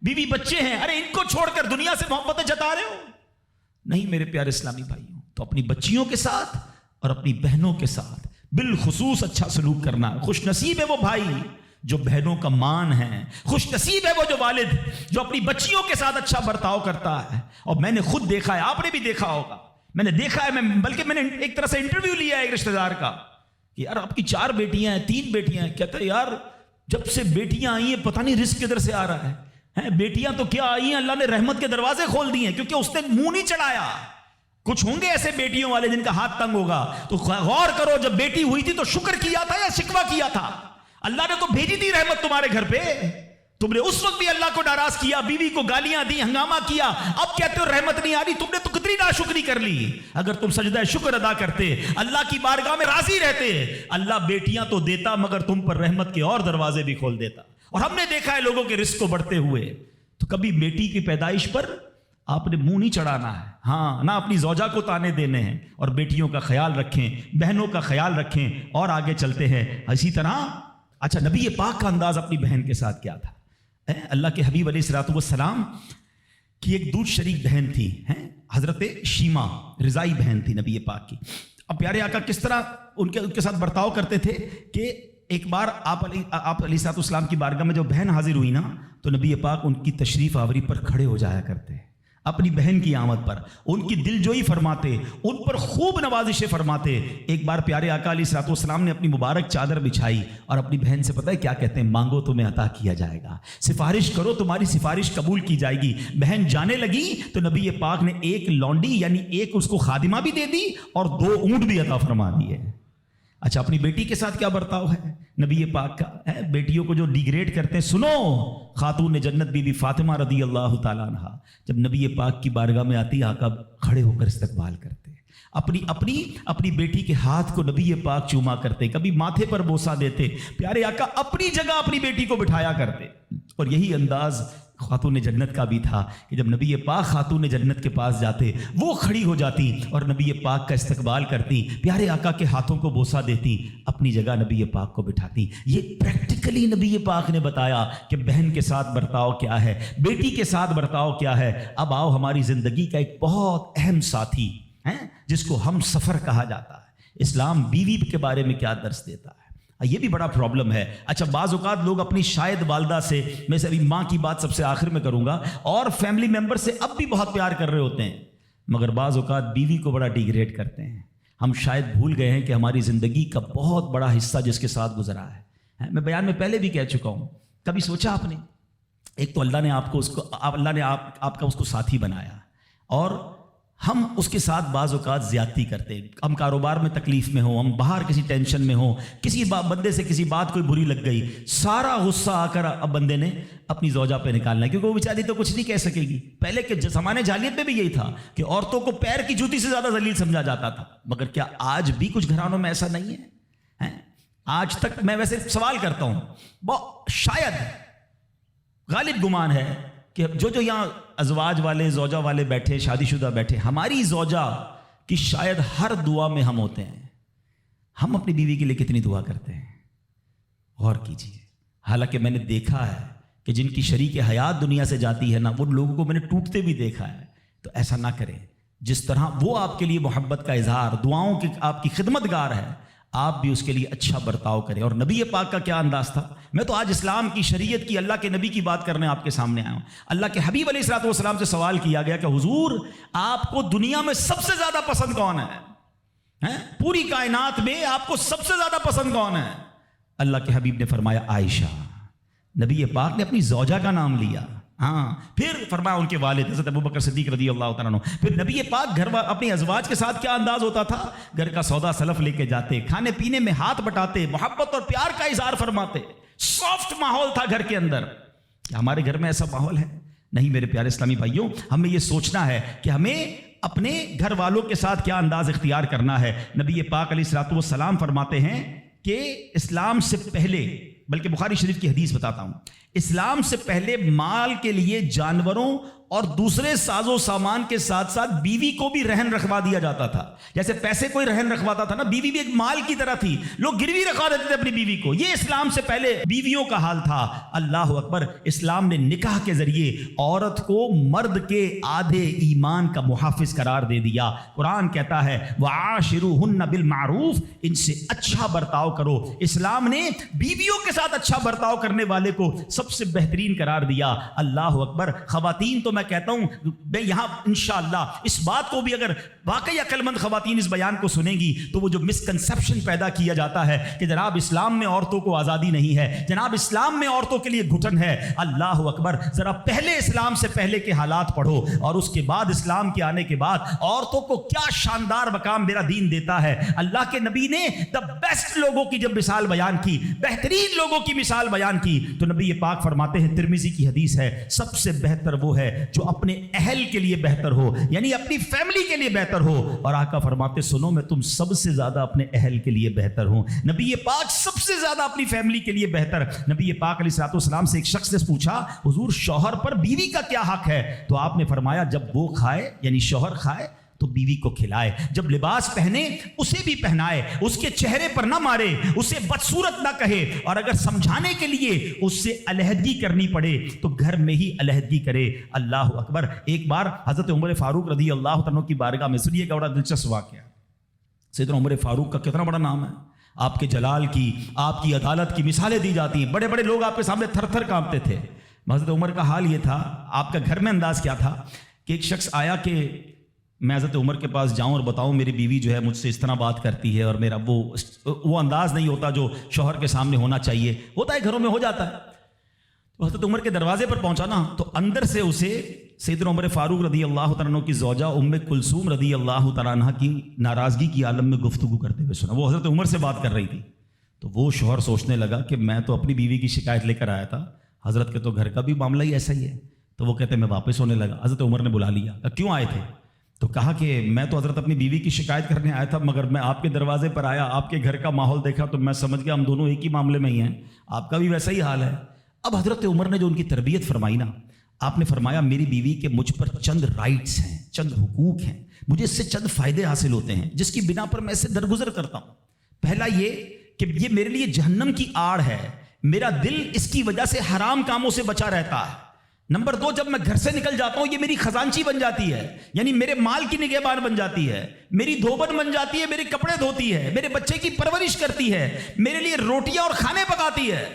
بیوی بچے ہیں. ارے ان کو چھوڑ کر دنیا سے محبتیں جتا رہے ہو؟ نہیں میرے پیارے اسلامی بھائیوں, تو اپنی بچیوں کے ساتھ اور اپنی بہنوں کے ساتھ بالخصوص اچھا سلوک کرنا. خوش نصیب ہے وہ بھائی جو بہنوں کا مان ہے, خوش نصیب ہے وہ جو والد جو اپنی بچیوں کے ساتھ اچھا برتاؤ کرتا ہے. اور میں نے خود دیکھا ہے, آپ نے بھی دیکھا ہوگا, میں نے دیکھا ہے, بلکہ میں نے ایک طرح سے انٹرویو لیا ہے ایک رشتہ دار کا کہ یار آپ کی 4 بیٹیاں ہیں 3 بیٹیاں ہیں. کہتا ہے یار جب سے بیٹیاں آئی ہیں پتہ نہیں رزق کدھر سے آ رہا ہے. بیٹیاں تو کیا آئی ہیں, اللہ نے رحمت کے دروازے کھول دیے ہیں, کیونکہ اس نے منہ نہیں چڑھایا. کچھ ہوں گے ایسے بیٹیوں والے جن کا ہاتھ تنگ ہوگا, تو غور کرو جب بیٹی ہوئی تھی تو شکر کیا تھا یا شکوہ کیا تھا؟ اللہ نے تو بھیجی تھی رحمت تمہارے گھر پہ, تم نے اس وقت بھی اللہ کو ناراض کیا, بیوی کو گالیاں دی, ہنگامہ کیا, اب کہتے ہو رحمت نہیں آ رہی. تم نے تو کتنی ناشکری کر لی. اگر تم سجدہ شکر ادا کرتے, اللہ کی بارگاہ میں راضی رہتے, اللہ بیٹیاں تو دیتا مگر تم پر رحمت کے اور دروازے بھی کھول دیتا. اور ہم نے دیکھا ہے لوگوں کے رزق کو بڑھتے ہوئے. تو کبھی بیٹی کی پیدائش پر آپ نے منہ نہیں چڑھانا ہے, ہاں نہ اپنی زوجہ کو تانے دینے ہیں. اور بیٹیوں کا خیال رکھیں, بہنوں کا خیال رکھیں. اور آگے چلتے ہیں اسی طرح. اچھا, نبی پاک کا انداز اپنی بہن کے ساتھ کیا تھا؟ اللہ کے حبیب علیہ الصلوۃ والسلام کی ایک دودھ شریک بہن تھی, حضرت شیما, رضائی بہن تھی نبی پاک کی. اب پیارے آقا کس طرح ان کے ساتھ برتاؤ کرتے تھے کہ ایک بار آپ علیہ الصلوۃ والسلام کی بارگاہ میں جب بہن حاضر ہوئی نا تو نبی پاک ان کی تشریف آوری پر کھڑے ہو جایا کرتے, اپنی بہن کی آمد پر ان کی دل جوئی فرماتے, ان پر خوب نوازشیں فرماتے. ایک بار پیارے آقا علیہ الصلوۃ والسلام نے اپنی مبارک چادر بچھائی اور اپنی بہن سے پتہ ہے کیا کہتے ہیں؟ مانگو تمہیں عطا کیا جائے گا, سفارش کرو تمہاری سفارش قبول کی جائے گی. بہن جانے لگی تو نبی پاک نے ایک لونڈی یعنی ایک اس کو خادمہ بھی دے دی اور 2 اونٹ بھی عطا فرما دیے. اچھا, اپنی بیٹی کے ساتھ کیا برتاؤ ہے نبی پاک کا؟ بیٹیوں کو جو ڈیگریڈ کرتے ہیں, سنو, خاتون جنت بی بی فاطمہ رضی اللہ تعالیٰ عنہ جب نبی پاک کی بارگاہ میں آتی, آقا کھڑے ہو کر استقبال کرتے, اپنی بیٹی کے ہاتھ کو نبی پاک چوما کرتے, کبھی ماتھے پر بوسہ دیتے. پیارے آقا اپنی جگہ اپنی بیٹی کو بٹھایا کرتے. اور یہی انداز خاتون جنت کا بھی تھا کہ جب نبی پاک خاتون جنت کے پاس جاتے وہ کھڑی ہو جاتی اور نبی پاک کا استقبال کرتی, پیارے آقا کے ہاتھوں کو بوسہ دیتی, اپنی جگہ نبی پاک کو بٹھاتی. یہ پریکٹیکلی نبی پاک نے بتایا کہ بہن کے ساتھ برتاؤ کیا ہے, بیٹی کے ساتھ برتاؤ کیا ہے. اب آؤ ہماری زندگی کا ایک بہت اہم ساتھی ہے جس کو ہم سفر کہا جاتا ہے. اسلام بیوی کے بارے میں کیا درس دیتا ہے؟ یہ بھی بڑا پرابلم ہے. اچھا, بعض اوقات لوگ اپنی شاید والدہ سے, میں سے ابھی ماں کی بات سب سے آخر میں کروں گا, اور فیملی ممبر سے اب بھی بہت پیار کر رہے ہوتے ہیں, مگر بعض اوقات بیوی کو بڑا ڈیگریڈ کرتے ہیں. ہم شاید بھول گئے ہیں کہ ہماری زندگی کا بہت بڑا حصہ جس کے ساتھ گزرا ہے. میں بیان میں پہلے بھی کہہ چکا ہوں, کبھی سوچا آپ نے, ایک تو اللہ نے آپ کا اس کو ساتھی بنایا, اور ہم اس کے ساتھ بعض اوقات زیادتی کرتے ہیں. ہم کاروبار میں تکلیف میں ہوں, ہم باہر کسی ٹینشن میں ہوں, کسی بندے سے کسی بات کوئی بری لگ گئی, سارا غصہ آ کر اب بندے نے اپنی زوجہ پہ نکالنا ہے, کیونکہ وہ بیچاری تو کچھ نہیں کہہ سکے گی. پہلے کے زمانے جاہلیت میں بھی یہی تھا کہ عورتوں کو پیر کی جوتی سے زیادہ ذلیل سمجھا جاتا تھا. مگر کیا آج بھی کچھ گھرانوں میں ایسا نہیں ہے؟ آج تک میں ویسے سوال کرتا ہوں, شاید غالب گمان ہے کہ جو یہاں ازواج والے, زوجہ والے بیٹھے, شادی شدہ بیٹھے, ہماری زوجہ کی شاید ہر دعا میں ہم ہوتے ہیں. ہم اپنی بیوی کے لیے کتنی دعا کرتے ہیں, غور کیجیے. حالانکہ میں نے دیکھا ہے کہ جن کی شریک حیات دنیا سے جاتی ہے نا, وہ لوگوں کو میں نے ٹوٹتے بھی دیکھا ہے. تو ایسا نہ کریں. جس طرح وہ آپ کے لیے محبت کا اظہار, دعاؤں کی آپ کی خدمت گار ہے, آپ بھی اس کے لیے اچھا برتاؤ کریں. اور نبی پاک کا کیا انداز تھا. میں تو آج اسلام کی, شریعت کی, اللہ کے نبی کی بات کرنے آپ کے سامنے آیا ہوں. اللہ کے حبیب علیہ الصلوۃ والسلام سے سوال کیا گیا کہ حضور آپ کو دنیا میں سب سے زیادہ پسند کون ہے؟ پوری کائنات میں آپ کو سب سے زیادہ پسند کون ہے؟ اللہ کے حبیب نے فرمایا عائشہ. نبی پاک نے اپنی زوجہ کا نام لیا. پھر فرمایا ان کے والد حضرت ابوبکر صدیق رضی اللہ تعالیٰ عنہ. پھر نبی پاک گھر اپنی ازواج کے ساتھ کیا انداز ہوتا تھا, گھر کا سودا سلف لے کے جاتے, کھانے پینے میں ہاتھ بٹاتے, محبت اور پیار کا اظہار فرماتے. سافٹ ماحول تھا گھر کے اندر. ہمارے گھر میں ایسا ماحول ہے نہیں میرے پیارے اسلامی بھائیوں. ہمیں یہ سوچنا ہے کہ ہمیں اپنے گھر والوں کے ساتھ کیا انداز اختیار کرنا ہے. نبی پاک علیہ الصلوۃ والسلام فرماتے ہیں کہ اسلام سے پہلے, بلکہ بخاری شریف کی حدیث بتاتا ہوں, اسلام سے پہلے مال کے لیے جانوروں اور دوسرے ساز و سامان کے ساتھ ساتھ بیوی کو بھی رہن رکھوا دیا جاتا تھا. جیسے پیسے کوئی رہن رکھواتا تھا نا, بیوی بھی ایک مال کی طرح تھی, لوگ گروی رکھوا دیتے تھے اپنی بیوی کو. یہ اسلام سے پہلے بیویوں کا حال تھا. اللہ اکبر. اسلام نے نکاح کے ذریعے عورت کو مرد کے آدھے ایمان کا محافظ قرار دے دیا. قرآن کہتا ہے وعاشروہن بالمعروف, ان سے اچھا برتاؤ کرو. اسلام نے بیویوں کے ساتھ اچھا برتاؤ کرنے والے کو سب سے بہترین قرار دیا. اللہ اکبر. خواتین تو میں کہتا ہوں, میں یہاں انشاءاللہ اس بات کو بھی, اگر واقعی عقل مند خواتین اس بیان کو سنیں گی تو وہ جو مسکنسپشن پیدا کیا جاتا ہے کہ جناب اسلام میں عورتوں کو آزادی نہیں ہے, جناب اسلام میں عورتوں کے لیے گھٹن ہے. اللہ اکبر. ذرا پہلے اسلام سے پہلے کے حالات پڑھو اور اس کے بعد اسلام کے آنے کے بعد عورتوں کو کیا شاندار مقام میرا دین دیتا ہے. اللہ کے نبی نے دا بیسٹ لوگوں کی جب مثال بیان کی, بہترین لوگوں کی مثال بیان کی, تو نبی پاک فرماتے ہیں, ترمذی کی حدیث ہے, سب سے بہتر وہ ہے جو اپنے اہل کے لیے بہتر ہو, یعنی اپنی فیملی کے لیے بہتر ہو. اور آقا فرماتے سنو میں تم سب سے زیادہ اپنے اہل کے لیے بہتر ہوں. نبی پاک سب سے زیادہ اپنی فیملی کے لیے بہتر. نبی پاک علیہ الصلوۃ والسلام سے ایک شخص نے پوچھا حضور شوہر پر بیوی کا کیا حق ہے؟ تو آپ نے فرمایا جب وہ کھائے, یعنی شوہر کھائے تو بیوی کو کھلائے, جب لباس پہنے اسے بھی پہنائے, اس کے چہرے پر نہ مارے, اسے بدصورت نہ کہے, اور اگر سمجھانے کے لیے اس سے علیحدگی کرنی پڑے تو گھر میں ہی علیحدگی کرے. اللہ اکبر. ایک بار حضرت عمر فاروق رضی اللہ عنہ کی بارگاہ میں, سنیے گا بڑا دلچسپ واقعہ. سیدنا عمر فاروق کا کتنا بڑا نام ہے, آپ کے جلال کی, آپ کی عدالت کی مثالیں دی جاتی ہیں. بڑے بڑے لوگ آپ کے سامنے تھر تھر کانپتے تھے. حضرت عمر کا حال یہ تھا, آپ کا گھر میں انداز کیا تھا کہ ایک شخص آیا کہ میں حضرت عمر کے پاس جاؤں اور بتاؤں میری بیوی جو ہے مجھ سے اس طرح بات کرتی ہے, اور میرا وہ انداز نہیں ہوتا جو شوہر کے سامنے ہونا چاہیے. ہوتا ہے گھروں میں, ہو جاتا ہے. تو حضرت عمر کے دروازے پر پہنچا نا, تو اندر سے اسے سیدنا عمر فاروق رضی اللہ تعالیٰ عنہ کی زوجہ ام کلثوم رضی اللہ تعالیٰ عنہ کی ناراضگی کی عالم میں گفتگو کرتے ہوئے سنا. وہ حضرت عمر سے بات کر رہی تھی. تو وہ شوہر سوچنے لگا کہ میں تو اپنی بیوی کی شکایت لے کر آیا تھا, حضرت کے تو گھر کا بھی معاملہ ہی ایسا ہی ہے. تو وہ کہتے میں واپس ہونے لگا. حضرت عمر نے بلا لیا, کیوں آئے تھے؟ تو کہا کہ میں تو حضرت اپنی بیوی کی شکایت کرنے آیا تھا, مگر میں آپ کے دروازے پر آیا, آپ کے گھر کا ماحول دیکھا تو میں سمجھ گیا ہم دونوں ایک ہی معاملے میں ہی ہیں, آپ کا بھی ویسا ہی حال ہے. اب حضرت عمر نے جو ان کی تربیت فرمائی نا, آپ نے فرمایا میری بیوی کے مجھ پر چند رائٹس ہیں, چند حقوق ہیں, مجھے اس سے چند فائدے حاصل ہوتے ہیں جس کی بنا پر میں اس سے درگزر کرتا ہوں. پہلا یہ کہ یہ میرے لیے جہنم کی آڑ ہے, میرا دل اس کی وجہ سے حرام کاموں سے بچا رہتا ہے. نمبر 2, جب میں گھر سے نکل جاتا ہوں یہ میری خزانچی بن جاتی ہے, یعنی میرے مال کی نگہبان بن جاتی ہے, میری دھوبن بن جاتی ہے, میرے کپڑے دھوتی ہے, میرے بچے کی پرورش کرتی ہے, میرے لیے روٹیاں اور کھانے پکاتی ہے.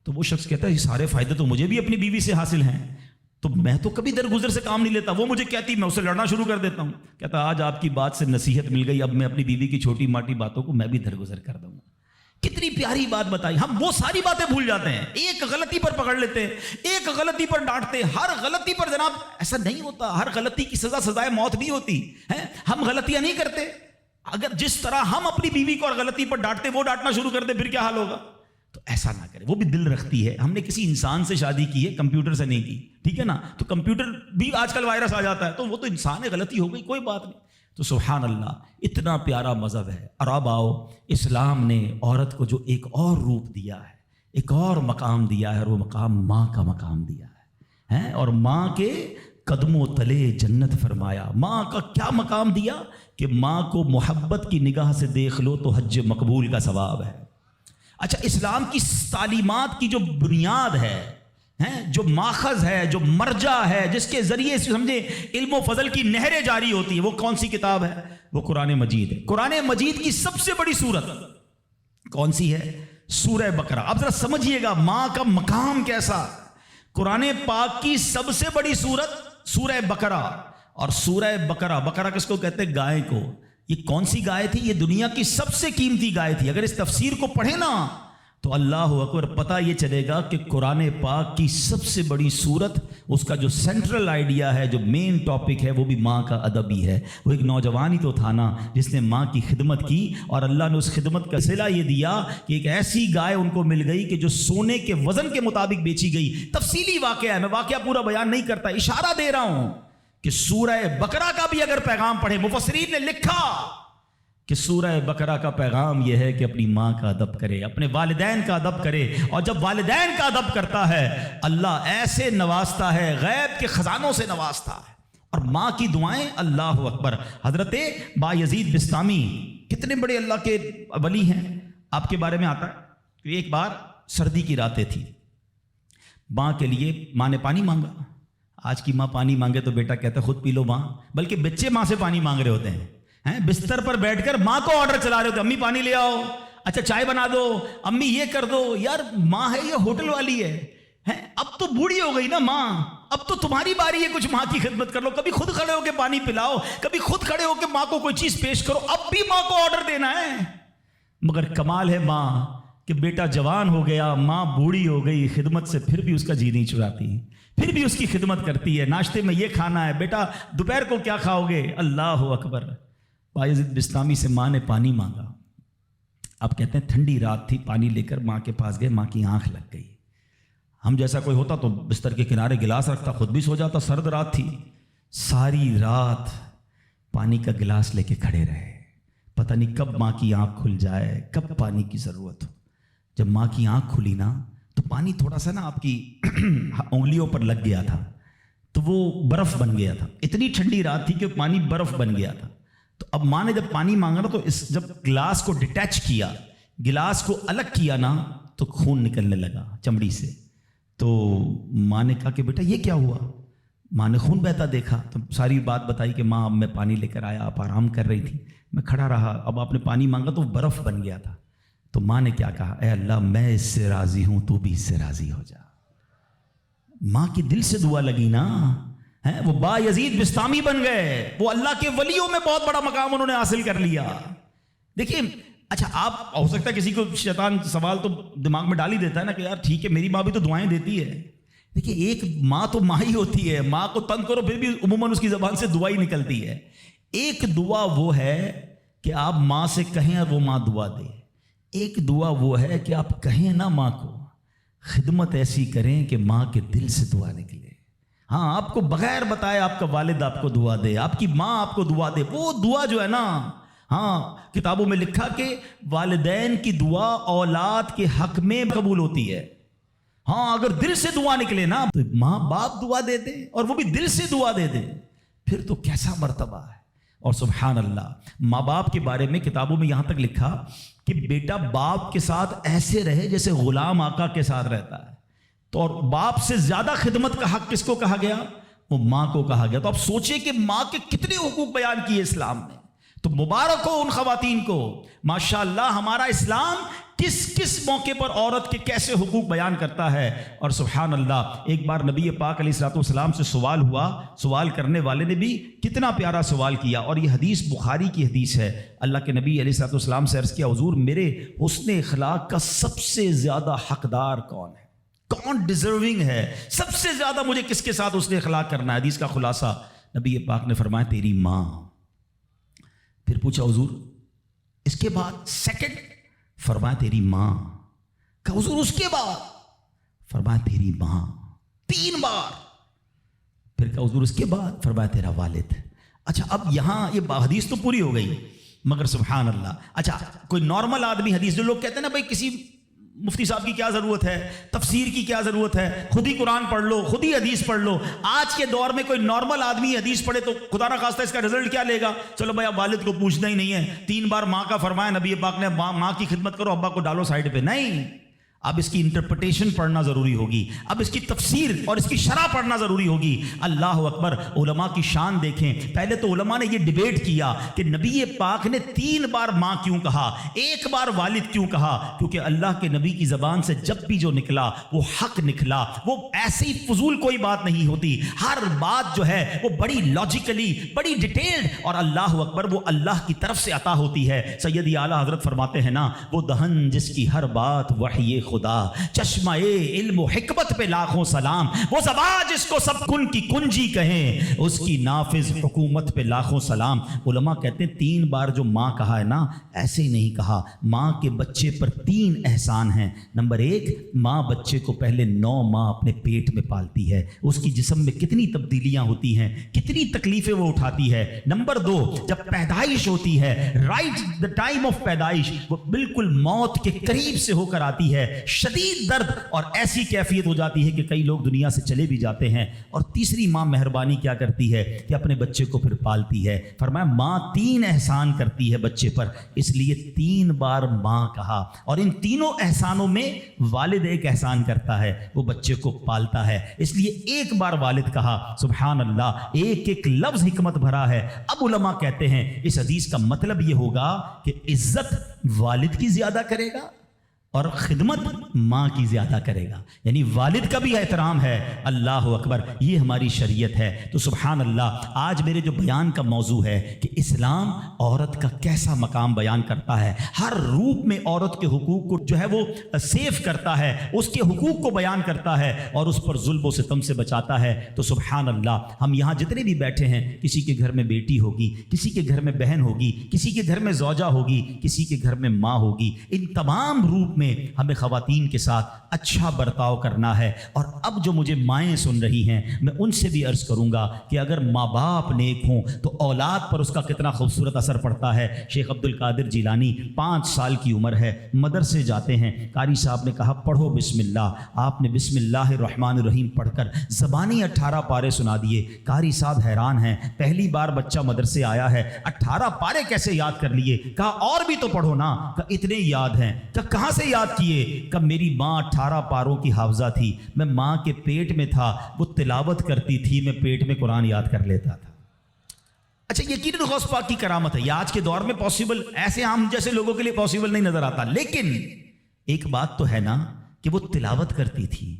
تو وہ شخص کہتا ہے یہ سارے فائدے تو مجھے بھی اپنی بیوی سے حاصل ہیں, تو میں تو کبھی درگزر سے کام نہیں لیتا. وہ مجھے کہتی, میں اسے لڑنا شروع کر دیتا ہوں. کہتا آج آپ کی بات سے نصیحت مل گئی, اب میں اپنی بیوی کی چھوٹی ماٹی باتوں کو میں بھی درگزر کر دوں گا. کتنی پیاری بات بتائی. ہم وہ ساری باتیں بھول جاتے ہیں, ایک غلطی پر پکڑ لیتے ہیں, ایک غلطی پر ڈانٹتے ہیں. ہر غلطی پر جناب ایسا نہیں ہوتا, ہر غلطی کی سزا سزائے موت نہیں ہوتی ہے. ہم غلطیاں نہیں کرتے. اگر جس طرح ہم اپنی بیوی کو اور غلطی پر ڈانٹتے وہ ڈانٹنا شروع کر دے پھر کیا حال ہوگا؟ تو ایسا نہ کرے. وہ بھی دل رکھتی ہے. ہم نے کسی انسان سے شادی کی ہے, کمپیوٹر سے نہیں کی, ٹھیک ہے نا. تو کمپیوٹر بھی آج کل وائرس آ جاتا ہے, تو وہ تو انسان ہے, غلطی ہو گئی, کوئی بات نہیں. تو سبحان اللہ, اتنا پیارا مذہب ہے. اور اب آؤ, اسلام نے عورت کو جو ایک اور روپ دیا ہے, ایک اور مقام دیا ہے, اور وہ مقام ماں کا مقام دیا ہے. اور ماں کے قدموں تلے جنت فرمایا. ماں کا کیا مقام دیا کہ ماں کو محبت کی نگاہ سے دیکھ لو تو حج مقبول کا ثواب ہے. اچھا, اسلام کی تعلیمات کی جو بنیاد ہے, جو ماخذ ہے, جو مرجع ہے, جس کے ذریعے سے سمجھے علم و فضل کی نہریں جاری ہوتی ہیں, وہ کون سی کتاب ہے؟ وہ قرآن مجید ہے. قرآن مجید کی سب سے بڑی سورت کون سی ہے؟ سورہ بقرہ. اب ذرا سمجھیے گا ماں کا مقام کیسا. قرآن پاک کی سب سے بڑی سورت سورہ بقرہ. اور سورہ بقرہ, بقرہ کس کو کہتے ہیں؟ گائے کو. یہ کون سی گائے تھی؟ یہ دنیا کی سب سے قیمتی گائے تھی. اگر اس تفسیر کو پڑھیں نا تو اللہ اکبر, پتہ یہ چلے گا کہ قرآن پاک کی سب سے بڑی سورت, اس کا جو سینٹرل آئیڈیا ہے, جو مین ٹاپک ہے, وہ بھی ماں کا ادب ہی ہے. وہ ایک نوجوان ہی تو تھا نا جس نے ماں کی خدمت کی, اور اللہ نے اس خدمت کا صلہ یہ دیا کہ ایک ایسی گائے ان کو مل گئی کہ جو سونے کے وزن کے مطابق بیچی گئی. تفصیلی واقعہ ہے, میں واقعہ پورا بیان نہیں کرتا, اشارہ دے رہا ہوں کہ سورہ بقرہ کا بھی اگر پیغام پڑھے, مفسرین نے لکھا کہ سورہ بقرہ کا پیغام یہ ہے کہ اپنی ماں کا ادب کرے, اپنے والدین کا ادب کرے. اور جب والدین کا ادب کرتا ہے اللہ ایسے نوازتا ہے, غیب کے خزانوں سے نوازتا ہے. اور ماں کی دعائیں, اللہ اکبر. حضرت بایزید بستامی کتنے بڑے اللہ کے ولی ہیں, آپ کے بارے میں آتا ہے کہ ایک بار سردی کی راتیں تھی, ماں کے لیے ماں نے پانی مانگا. آج کی ماں پانی مانگے تو بیٹا کہتا ہے خود پی لو ماں, بلکہ بچے ماں سے پانی مانگ رہے ہوتے ہیں. بستر پر بیٹھ کر ماں کو آرڈر چلا رہے ہوتے, امی پانی لے آؤ, اچھا چائے بنا دو, امی یہ کر دو. یار ماں ہے یہ ہوٹل والی ہے, اب تو بوڑھی ہو گئی نا ماں, اب تو تمہاری باری ہے کچھ ماں کی خدمت کر لو. کبھی خود کھڑے ہو کے پانی پلاؤ, کبھی خود کھڑے ہو کے ماں کو کوئی چیز پیش کرو. اب بھی ماں کو آرڈر دینا ہے. مگر کمال ہے ماں کہ بیٹا جوان ہو گیا, ماں بوڑھی ہو گئی, خدمت سے پھر بھی اس کا جی نہیں چڑھاتی, پھر بھی اس کی خدمت کرتی ہے. ناشتے میں یہ کھانا ہے, بیٹا دوپہر کو کیا کھاؤ گے؟ اللہ اکبر. بایزید بستامی سے ماں نے پانی مانگا. آپ کہتے ہیں ٹھنڈی رات تھی, پانی لے کر ماں کے پاس گئے, ماں کی آنکھ لگ گئی. ہم جیسا کوئی ہوتا تو بستر کے کنارے گلاس رکھتا, خود بھی سو جاتا. سرد رات تھی, ساری رات پانی کا گلاس لے کے کھڑے رہے. پتہ نہیں کب ماں کی آنکھ کھل جائے, کب پانی کی ضرورت ہو. جب ماں کی آنکھ کھلی نا تو پانی تھوڑا سا نا آپ کی انگلیوں پر لگ گیا تھا, تو وہ برف بن گیا تھا. اتنی ٹھنڈی رات تھی کہ پانی برف بن گیا تھا. تو اب ماں نے جب پانی مانگا نا تو جب گلاس کو ڈیٹیچ کیا, گلاس کو الگ کیا نا, تو خون نکلنے لگا چمڑی سے. تو ماں نے کہا کہ بیٹا یہ کیا ہوا؟ ماں نے خون بہتا دیکھا تو ساری بات بتائی کہ ماں اب میں پانی لے کر آیا, آپ آرام کر رہی تھی, میں کھڑا رہا, اب آپ نے پانی مانگا تو برف بن گیا تھا. تو ماں نے کیا کہا, اے اللہ میں اس سے راضی ہوں, تو بھی اس سے راضی ہو جا. ماں کی دل سے دعا لگی نا, وہ بایزید بستامی بن گئے. وہ اللہ کے ولیوں میں بہت بڑا مقام انہوں نے حاصل کر لیا. دیکھیں, اچھا آپ ہو سکتا ہے کسی کو شیطان سوال تو دماغ میں ڈال ہی دیتا ہے نا کہ یار ٹھیک ہے میری ماں بھی تو دعائیں دیتی ہے. دیکھیے ایک ماں تو ماں ہی ہوتی ہے, ماں کو تنگ کرو پھر بھی عموماً اس کی زبان سے دعا ہی نکلتی ہے. ایک دعا وہ ہے کہ آپ ماں سے کہیں اور وہ ماں دعا دے. ایک دعا وہ ہے کہ آپ کہیں نا ماں کو, خدمت ایسی کریں کہ ماں کے دل سے دعا نکلے. ہاں آپ کو بغیر بتائے آپ کا والد آپ کو دعا دے, آپ کی ماں آپ کو دعا دے. وہ دعا جو ہے نا, ہاں کتابوں میں لکھا کہ والدین کی دعا اولاد کے حق میں قبول ہوتی ہے. ہاں اگر دل سے دعا نکلے نا تو ماں باپ دعا دے دے اور وہ بھی دل سے دعا دے دے, پھر تو کیسا مرتبہ ہے. اور سبحان اللہ, ماں باپ کے بارے میں کتابوں میں یہاں تک لکھا کہ بیٹا باپ کے ساتھ ایسے رہے جیسے غلام آقا کے ساتھ رہتا ہے. تو اور باپ سے زیادہ خدمت کا حق کس کو کہا گیا؟ وہ ماں کو کہا گیا. تو آپ سوچیں کہ ماں کے کتنے حقوق بیان کیے اسلام نے. تو مبارک ہو ان خواتین کو. ماشاءاللہ ہمارا اسلام کس کس موقع پر عورت کے کیسے حقوق بیان کرتا ہے. اور سبحان اللہ ایک بار نبی پاک علیہ الصلوۃ والسلام سے سوال ہوا، سوال کرنے والے نے بھی کتنا پیارا سوال کیا، اور یہ حدیث بخاری کی حدیث ہے. اللہ کے نبی علیہ الصلوۃ والسلام سے عرض کیا، حضور میرے حسن اخلاق کا سب سے زیادہ حقدار کون ہے، کون ڈیزرونگ ہے، سب سے زیادہ مجھے کس کے ساتھ حسن اخلاق کرنا ہے. حدیث کا خلاصہ نبی پاک نے فرمایا تیری ماں. پھر پوچھا حضور اس کے بعد سیکنڈ؟ فرمایا تیری ماں. کہ حضور اس کے بعد؟ فرمایا تیری ماں. 3 بار. پھر کہ حضور اس کے بعد؟ فرمایا تیرا والد. اچھا اب یہاں یہ حدیث تو پوری ہو گئی، مگر سبحان اللہ اچھا کوئی نارمل آدمی حدیث، جو لوگ کہتے ہیں نا بھائی کسی مفتی صاحب کی کیا ضرورت ہے، تفسیر کی کیا ضرورت ہے، خود ہی قرآن پڑھ لو، خود ہی حدیث پڑھ لو. آج کے دور میں کوئی نارمل آدمی حدیث پڑھے تو خدا نہ خواستہ اس کا رزلٹ کیا لے گا؟ چلو بھائی اب والد کو پوچھنا ہی نہیں ہے، 3 بار ماں کا فرمایا نبی پاک نے، ماں کی خدمت کرو، ابا کو ڈالو سائڈ پہ. نہیں، اب اس کی انٹرپریٹیشن پڑھنا ضروری ہوگی، اب اس کی تفسیر اور اس کی شرح پڑھنا ضروری ہوگی. اللہ اکبر. علماء کی شان دیکھیں. پہلے تو علماء نے یہ ڈیبیٹ کیا کہ نبی پاک نے 3 بار ماں کیوں کہا، 1 بار والد کیوں کہا؟ کیونکہ اللہ کے نبی کی زبان سے جب بھی جو نکلا وہ حق نکلا، وہ ایسی ہی فضول کوئی بات نہیں ہوتی. ہر بات جو ہے وہ بڑی لاجیکلی، بڑی ڈیٹیلڈ، اور اللہ اکبر وہ اللہ کی طرف سے عطا ہوتی ہے. سیدی اعلیٰ حضرت فرماتے ہیں نا، وہ دہن جس کی ہر بات وحی خدا، چشمہ علم و حکمت پہ لاکھوں سلام، وہ زبان جس کو سب کن کی کنجی کہیں، اس کی نافذ حکومت پہ لاکھوں سلام. علماء کہتے ہیں 3 بار جو ماں کہا ہے نا، ایسے ہی نہیں کہا. ماں کے بچے پر 3 احسان ہیں. نمبر 1، ماں بچے کو پہلے 9 ماہ اپنے پیٹ میں پالتی ہے، اس کی جسم میں کتنی تبدیلیاں ہوتی ہیں، کتنی تکلیفیں وہ اٹھاتی ہے. نمبر 2، جب پیدائش ہوتی ہے، رائٹ دا ٹائم آف پیدائش، وہ بالکل موت کے قریب سے ہو کر آتی ہے، شدید درد اور ایسی کیفیت ہو جاتی ہے کہ کئی لوگ دنیا سے چلے بھی جاتے ہیں. اور تیسری ماں مہربانی کیا کرتی ہے کہ اپنے بچے کو پھر پالتی ہے. فرمایا ماں 3 احسان کرتی ہے بچے پر، اس لیے 3 بار ماں کہا. اور ان تینوں احسانوں میں والد ایک احسان کرتا ہے، وہ بچے کو پالتا ہے، اس لیے 1 بار والد کہا. سبحان اللہ، ایک لفظ حکمت بھرا ہے. اب علماء کہتے ہیں اس حدیث کا مطلب یہ ہوگا کہ عزت والد کی زیادہ کرے گا اور خدمت ماں کی زیادہ کرے گا، یعنی والد کا بھی احترام ہے. اللہ اکبر، یہ ہماری شریعت ہے. تو سبحان اللہ، آج میرے جو بیان کا موضوع ہے کہ اسلام عورت کا کیسا مقام بیان کرتا ہے، ہر روپ میں عورت کے حقوق کو جو ہے وہ سیف کرتا ہے، اس کے حقوق کو بیان کرتا ہے اور اس پر ظلم و ستم سے بچاتا ہے. تو سبحان اللہ، ہم یہاں جتنے بھی بیٹھے ہیں، کسی کے گھر میں بیٹی ہوگی، کسی کے گھر میں بہن ہوگی، کسی کے گھر میں زوجہ ہوگی، کسی کے گھر میں ماں ہوگی. ان تمام روپ میں ہمیں خواتین کے ساتھ اچھا برتاؤ کرنا ہے. اور اب جو مجھے مائیں سن رہی ہیں، میں ان سے بھی عرض کروں گا کہ اگر ماں باپ نیک ہوں تو اولاد پر اس کا کتنا خوبصورت اثر پڑتا ہے. شیخ عبد القادر جیلانی 5 سال کی عمر ہے، مدرسے جاتے ہیں، قاری صاحب نے کہا پڑھو بسم اللہ. آپ نے بسم اللہ الرحمن الرحیم پڑھ کر زبانی 18 پارے سنا دیے. قاری صاحب حیران ہیں، پہلی بار بچہ مدرسے آیا ہے، 18 پارے کیسے یاد کر لیے؟ کہا اور بھی تو پڑھو نا. کہا اتنے یاد ہیں. کہاں سے یاد کیے؟ کہ میری ماں 18 پاروں کی حافظہ تھی، میں ماں کے پیٹ میں تھا، وہ تلاوت کرتی تھی، میں پیٹ میں قرآن یاد کر لیتا تھا. اچھا یقیناً غوث پاک کی کرامت ہے، یہ آج کے دور میں پاسبل ایسے ہم جیسے لوگوں کے لیے پاسبل نہیں نظر آتا. لیکن ایک بات تو ہے نا کہ وہ تلاوت کرتی تھی،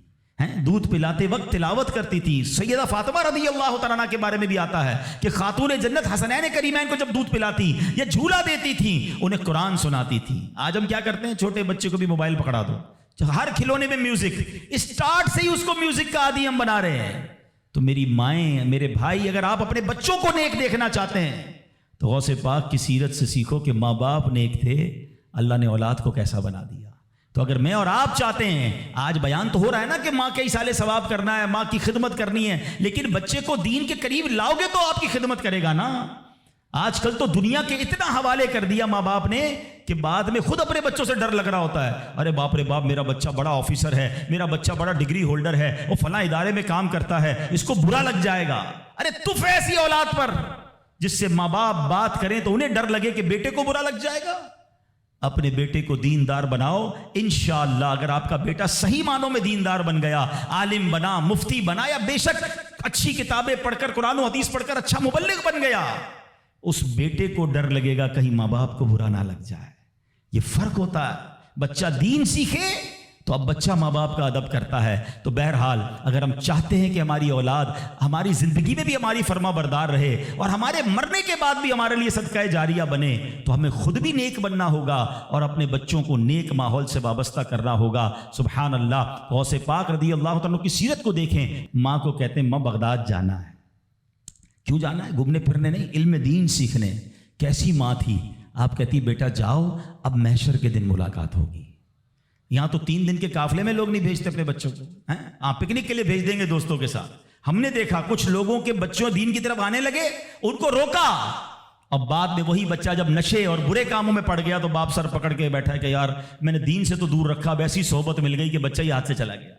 دودھ پلاتے وقت تلاوت کرتی تھی. سیدہ فاطمہ رضی اللہ تعالیٰ عنہ کے بارے میں بھی آتا ہے کہ خاتون جنت حسنین کریمین کو جب دودھ پلاتی یا جھولا دیتی تھی، انہیں قرآن سناتی تھی. آج ہم کیا کرتے ہیں، چھوٹے بچے کو بھی موبائل پکڑا دو، ہر کھلونے میں میوزک، اسٹارٹ سے ہی اس کو میوزک کا عادی ہم بنا رہے ہیں. تو میری مائیں، میرے بھائی، اگر آپ اپنے بچوں کو نیک دیکھنا چاہتے ہیں تو غوث پاک کی سیرت سے سیکھو کہ ماں باپ نیک تھے، اللہ نے اولاد کو کیسا بنا دیا. تو اگر میں اور آپ چاہتے ہیں، آج بیان تو ہو رہا ہے نا کہ ماں کے ایصال ثواب کرنا ہے، ماں کی خدمت کرنی ہے، لیکن بچے کو دین کے قریب لاؤ گے تو آپ کی خدمت کرے گا نا. آج کل تو دنیا کے اتنا حوالے کر دیا ماں باپ نے کہ بعد میں خود اپنے بچوں سے ڈر لگ رہا ہوتا ہے. ارے باپ رے باپ، میرا بچہ بڑا آفیسر ہے، میرا بچہ بڑا ڈگری ہولڈر ہے، وہ فلاں ادارے میں کام کرتا ہے، اس کو برا لگ جائے گا. ارے تف ایسی اولاد پر جس سے ماں باپ بات کریں تو انہیں ڈر لگے کہ بیٹے کو برا لگ جائے گا. اپنے بیٹے کو دیندار بناؤ، انشاءاللہ اگر آپ کا بیٹا صحیح معنوں میں دیندار بن گیا، عالم بنا، مفتی بنا، یا بے شک اچھی کتابیں پڑھ کر، قرآن و حدیث پڑھ کر اچھا مبلغ بن گیا، اس بیٹے کو ڈر لگے گا کہیں ماں باپ کو برا نہ لگ جائے. یہ فرق ہوتا ہے. بچہ دین سیکھے تو اب بچہ ماں باپ کا ادب کرتا ہے. تو بہرحال اگر ہم چاہتے ہیں کہ ہماری اولاد ہماری زندگی میں بھی ہماری فرما بردار رہے اور ہمارے مرنے کے بعد بھی ہمارے لیے صدقہ جاریہ بنے, تو ہمیں خود بھی نیک بننا ہوگا اور اپنے بچوں کو نیک ماحول سے وابستہ کرنا ہوگا. سبحان اللہ. غوث پاک رضی اللہ تعالیٰ کی سیرت کو دیکھیں. ماں کو کہتے ہیں ماں بغداد جانا ہے. کیوں جانا ہے؟ گھومنے پھرنے نہیں, علم دین سیکھنے. کیسی ماں تھی؟ آپ کہتی بیٹا جاؤ, اب محشر کے دن ملاقات ہوگی. یہاں تو 3 دن کے قافلے میں لوگ نہیں بھیجتے اپنے بچوں کو. آپ پکنک کے لیے بھیج دیں گے دوستوں کے ساتھ. ہم نے دیکھا کچھ لوگوں کے بچوں دین کی طرف آنے لگے, ان کو روکا, اب بعد میں وہی بچہ جب نشے اور برے کاموں میں پڑ گیا تو باپ سر پکڑ کے بیٹھا ہے کہ یار میں نے دین سے تو دور رکھا, اب ایسی صحبت مل گئی کہ بچہ ہی ہاتھ سے چلا گیا.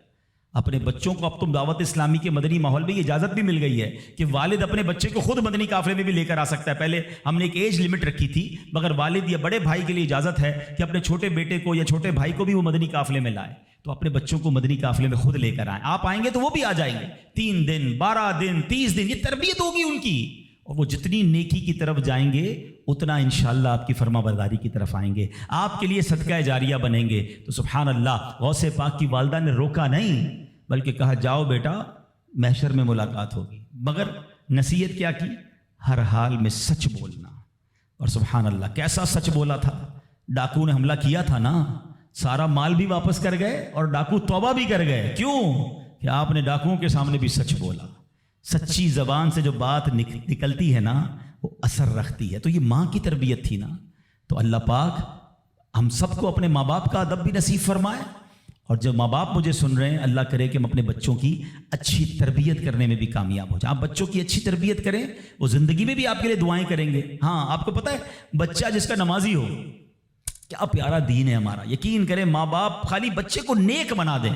اپنے بچوں کو اب تم دعوت اسلامی کے مدنی ماحول میں یہ اجازت بھی مل گئی ہے کہ والد اپنے بچے کو خود مدنی قافلے میں بھی لے کر آ سکتا ہے. پہلے ہم نے ایک ایج لمٹ رکھی تھی, مگر والد یا بڑے بھائی کے لیے اجازت ہے کہ اپنے چھوٹے بیٹے کو یا چھوٹے بھائی کو بھی وہ مدنی قافلے میں لائے. تو اپنے بچوں کو مدنی قافلے میں خود لے کر آئیں. آپ آئیں گے تو وہ بھی آ جائیں گے. 3 دن 12 دن 30 دن یہ تربیت ہوگی ان کی, اور وہ جتنی نیکی کی طرف جائیں گے اتنا انشاءاللہ آپ کی فرما برداری کی طرف آئیں گے, آپ کے لیے صدقہ جاریہ بنیں گے. تو سبحان اللہ, غوث پاک کی والدہ نے روکا نہیں بلکہ کہا جاؤ بیٹا محشر میں ملاقات ہوگی. مگر نصیحت کیا کی؟ ہر حال میں سچ بولنا. اور سبحان اللہ کیسا سچ بولا تھا. ڈاکو نے حملہ کیا تھا نا, سارا مال بھی واپس کر گئے اور ڈاکو توبہ بھی کر گئے. کیوں؟ کہ آپ نے ڈاکوؤں کے سامنے بھی سچ بولا. سچی زبان سے جو بات نکلتی ہے نا وہ اثر رکھتی ہے. تو یہ ماں کی تربیت تھی نا. تو اللہ پاک ہم سب کو اپنے ماں باپ کا ادب بھی نصیب فرمائے, اور جو ماں باپ مجھے سن رہے ہیں اللہ کرے کہ ہم اپنے بچوں کی اچھی تربیت کرنے میں بھی کامیاب ہو جائیں. آپ بچوں کی اچھی تربیت کریں, وہ زندگی میں بھی آپ کے لیے دعائیں کریں گے. ہاں آپ کو پتہ ہے بچہ جس کا نمازی ہو, کیا پیارا دین ہے ہمارا. یقین کریں ماں باپ خالی بچے کو نیک بنا دیں,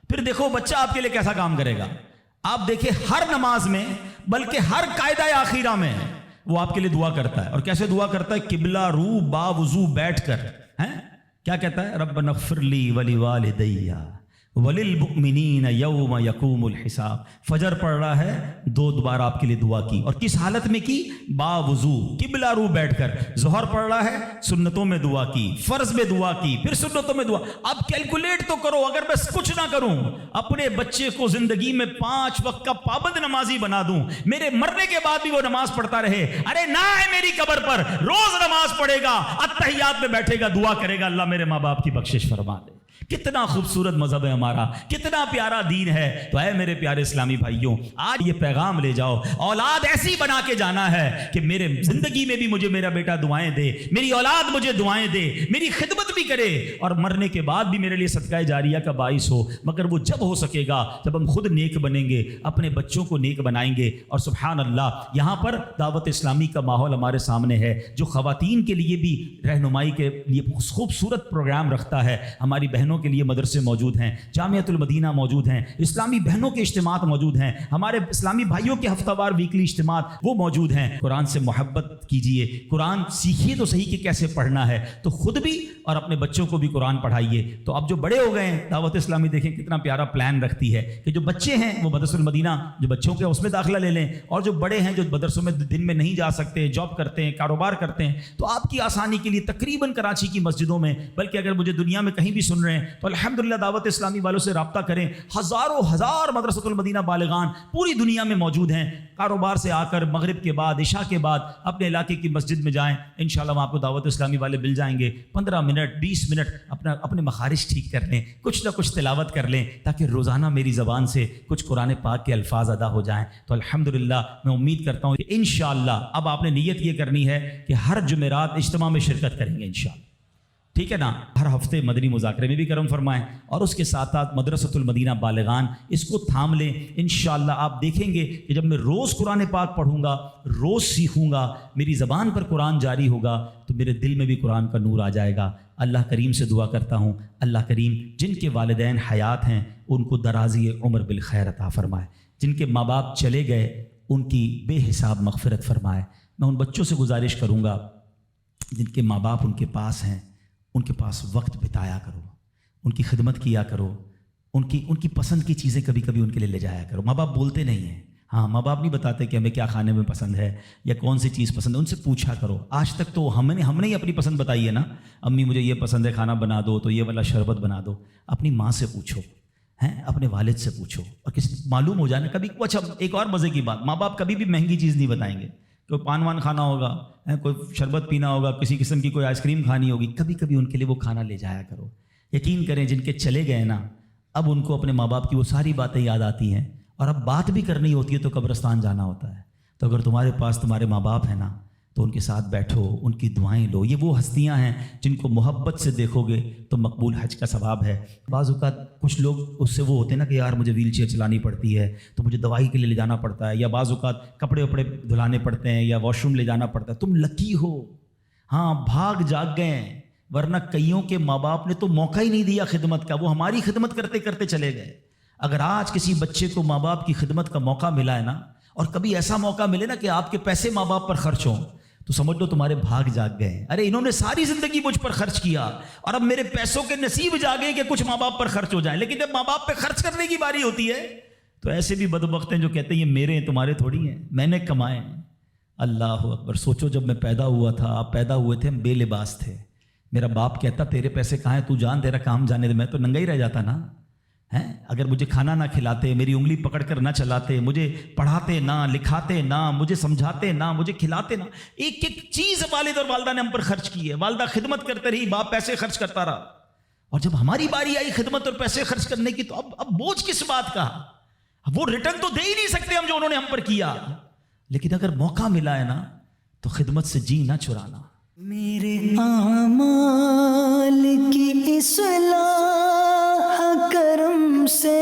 پھر دیکھو بچہ آپ کے لیے کیسا کام کرے گا. آپ دیکھیں ہر نماز میں بلکہ ہر قاعدہ آخیرہ میں وہ آپ کے لیے دعا کرتا ہے. اور کیسے دعا کرتا ہے؟ قبلہ رو با وضو بیٹھ کر. کیا کہتا ہے؟ ربنا اغفر لی ولوالدی وللمؤمنین یوم یقوم الحساب. فجر پڑھ رہا ہے, 2 بار آپ کے لیے دعا کی. اور کس حالت میں کی؟ با وضو قبلہ رو بیٹھ کر. ظہر پڑھ رہا ہے, سنتوں میں دعا کی, فرض میں دعا کی, پھر سنتوں میں دعا. اب کیلکولیٹ تو کرو, اگر میں کچھ نہ کروں, اپنے بچے کو زندگی میں 5 وقت کا پابند نمازی بنا دوں, میرے مرنے کے بعد بھی وہ نماز پڑھتا رہے, ارے نہ ہے میری قبر پر روز نماز پڑھے گا, اتحیات میں بیٹھے گا, دعا کرے گا اللہ میرے ماں باپ کی بخشش فرما دے. کتنا خوبصورت مذہب ہے ہمارا, کتنا پیارا دین ہے. تو اے میرے پیارے اسلامی بھائیوں, آج یہ پیغام لے جاؤ, اولاد ایسی بنا کے جانا ہے کہ میرے زندگی میں بھی مجھے میرا بیٹا دعائیں دے, میری اولاد مجھے دعائیں دے, میری خدمت بھی کرے, اور مرنے کے بعد بھی میرے لیے صدقہ جاریہ کا باعث ہو. مگر وہ جب ہو سکے گا جب ہم خود نیک بنیں گے, اپنے بچوں کو نیک بنائیں گے. اور سبحان اللہ یہاں پر دعوت اسلامی کا ماحول ہمارے سامنے ہے جو خواتین کے لیے بھی رہنمائی کے لیے خوبصورت پروگرام رکھتا ہے. ہماری بہنوں کے لیے مدرسے موجود ہیں, جامعۃ المدینہ موجود ہیں, اسلامی بہنوں کے اجتماعات موجود ہیں, ہمارے اسلامی بھائیوں کے ہفتہ وار ویکلی اجتماعات وہ موجود ہیں. قرآن سے محبت کیجئے, قرآن سیکھیے تو صحیح کہ کیسے پڑھنا ہے, تو خود بھی اور اپنے بچوں کو بھی قرآن پڑھائیے. تو اب جو بڑے ہو گئے ہیں, دعوت اسلامی دیکھیں کتنا پیارا پلان رکھتی ہے کہ جو بچے ہیں وہ مدرسہ المدینہ جو بچوں کے اس میں داخلہ لے لیں, اور جو بڑے ہیں جو مدرسوں میں دن میں نہیں جا سکتے, جاب کرتے ہیں, کاروبار کرتے ہیں, تو آپ کی آسانی کے لیے تقریباً کراچی کی مسجدوں میں, بلکہ اگر مجھے دنیا میں کہیں بھی سن رہے ہیں تو الحمدللہ دعوت اسلامی والوں سے رابطہ کریں. ہزاروں ہزار مدرسۃ المدینہ بالغان پوری دنیا میں موجود ہیں. کاروبار سے آ کر مغرب کے بعد, عشاء کے بعد اپنے علاقے کی مسجد میں جائیں, انشاءاللہ وہاں آپ کو دعوت اسلامی والے مل جائیں گے. 15 منٹ 20 منٹ اپنے مخارج ٹھیک کر لیں, کچھ نہ کچھ تلاوت کر لیں, تاکہ روزانہ میری زبان سے کچھ قرآن پاک کے الفاظ ادا ہو جائیں. تو الحمدللہ میں امید کرتا ہوں کہ انشاءاللہ اب آپ نے نیت یہ کرنی ہے کہ ہر جمعرات اجتماع میں شرکت کریں گے انشاءاللہ. ٹھیک ہے نا. ہر ہفتے مدنی مذاکرے میں بھی کرم فرمائیں, اور اس کے ساتھ ساتھ مدرسۃ المدینہ بالغان اس کو تھام لیں. انشاءاللہ آپ دیکھیں گے کہ جب میں روز قرآن پاک پڑھوں گا, روز سیکھوں گا, میری زبان پر قرآن جاری ہوگا, تو میرے دل میں بھی قرآن کا نور آ جائے گا. اللہ کریم سے دعا کرتا ہوں, اللہ کریم جن کے والدین حیات ہیں ان کو درازی عمر بالخیر عطا فرمائے, جن کے ماں باپ چلے گئے ان کی بے حساب مغفرت فرمائے. میں ان بچوں سے گزارش کروں گا جن کے ماں باپ ان کے پاس ہیں, ان کے پاس وقت بتایا کرو, ان کی خدمت کیا کرو, ان کی پسند کی چیزیں کبھی کبھی ان کے لیے لے جایا کرو. ماں باپ بولتے نہیں ہیں, ہاں ماں باپ نہیں بتاتے کہ ہمیں کیا کھانے میں پسند ہے یا کون سی چیز پسند ہے، ان سے پوچھا کرو. آج تک تو ہم نے ہی اپنی پسند بتائی ہے نا. امی مجھے یہ پسند ہے کھانا بنا دو تو یہ والا شربت بنا دو. اپنی ماں سے پوچھو، اپنے والد سے پوچھو، اور کسی معلوم ہو جانا کبھی. اچھا ایک اور مزے کی بات، ماں باپ کبھی بھی مہنگی چیز نہیں بتائیں گے. کوئی پان وان کھانا ہوگا، کوئی شربت پینا ہوگا، کسی قسم کی کوئی آئس کریم کھانی ہوگی، کبھی کبھی ان کے لیے وہ کھانا لے جایا کرو. یقین کریں جن کے چلے گئے نا، اب ان کو اپنے ماں باپ کی وہ ساری باتیں یاد آتی ہیں، اور اب بات بھی کرنی ہوتی ہے تو قبرستان جانا ہوتا ہے. تو اگر تمہارے پاس تمہارے ماں باپ ہیں نا تو ان کے ساتھ بیٹھو، ان کی دعائیں لو. یہ وہ ہستیاں ہیں جن کو محبت سے دیکھو گے تو مقبول حج کا ثواب ہے. بعض اوقات کچھ لوگ اس سے وہ ہوتے ہیں نا کہ یار مجھے ویل چیئر چلانی پڑتی ہے تو مجھے دوائی کے لیے لے جانا پڑتا ہے، یا بعض اوقات کپڑے وپڑے دھلانے پڑتے ہیں یا واش روم لے جانا پڑتا ہے. تم لکی ہو، ہاں بھاگ جاگ گئے ہیں، ورنہ کئیوں کے ماں باپ نے تو موقع ہی نہیں دیا خدمت کا، وہ ہماری خدمت کرتے کرتے چلے گئے. اگر آج کسی بچے کو ماں باپ کی خدمت کا موقع ملا ہے نا، اور کبھی ایسا موقع ملے نا کہ آپ کے پیسے ماں باپ پر خرچ ہوں، تو سمجھ لو تمہارے بھاگ جاگ گئے. ارے انہوں نے ساری زندگی مجھ پر خرچ کیا اور اب میرے پیسوں کے نصیب جاگے کہ کچھ ماں باپ پر خرچ ہو جائیں. لیکن جب ماں باپ پہ خرچ کرنے کی باری ہوتی ہے تو ایسے بھی بدبخت ہیں جو کہتے ہیں یہ میرے ہیں تمہارے تھوڑی ہیں، میں نے کمائے. اللہ اکبر. سوچو جب میں پیدا ہوا تھا، آپ پیدا ہوئے تھے، ہم بے لباس تھے. میرا باپ کہتا تیرے پیسے کہاں ہیں، تو جان تیرا کام جانے دے. میں تو ننگا ہی رہ جاتا نا. اگر مجھے کھانا نہ کھلاتے، میری انگلی پکڑ کر نہ چلاتے، مجھے پڑھاتے نہ، لکھاتے نہ، مجھے سمجھاتے نہ، مجھے کھلاتے نہ. ایک ایک چیز والد اور والدہ نے ہم پر خرچ کی ہے. والدہ خدمت کرتے رہی، باپ پیسے خرچ کرتا رہا. اور جب ہماری باری آئی خدمت اور پیسے خرچ کرنے کی تو اب بوجھ کس بات کا. وہ ریٹرن تو دے ہی نہیں سکتے ہم جو انہوں نے ہم پر کیا. لیکن اگر موقع ملا ہے نا تو خدمت سے جی نہ چرانا. میرے اعمال کی اصلاح کرم سے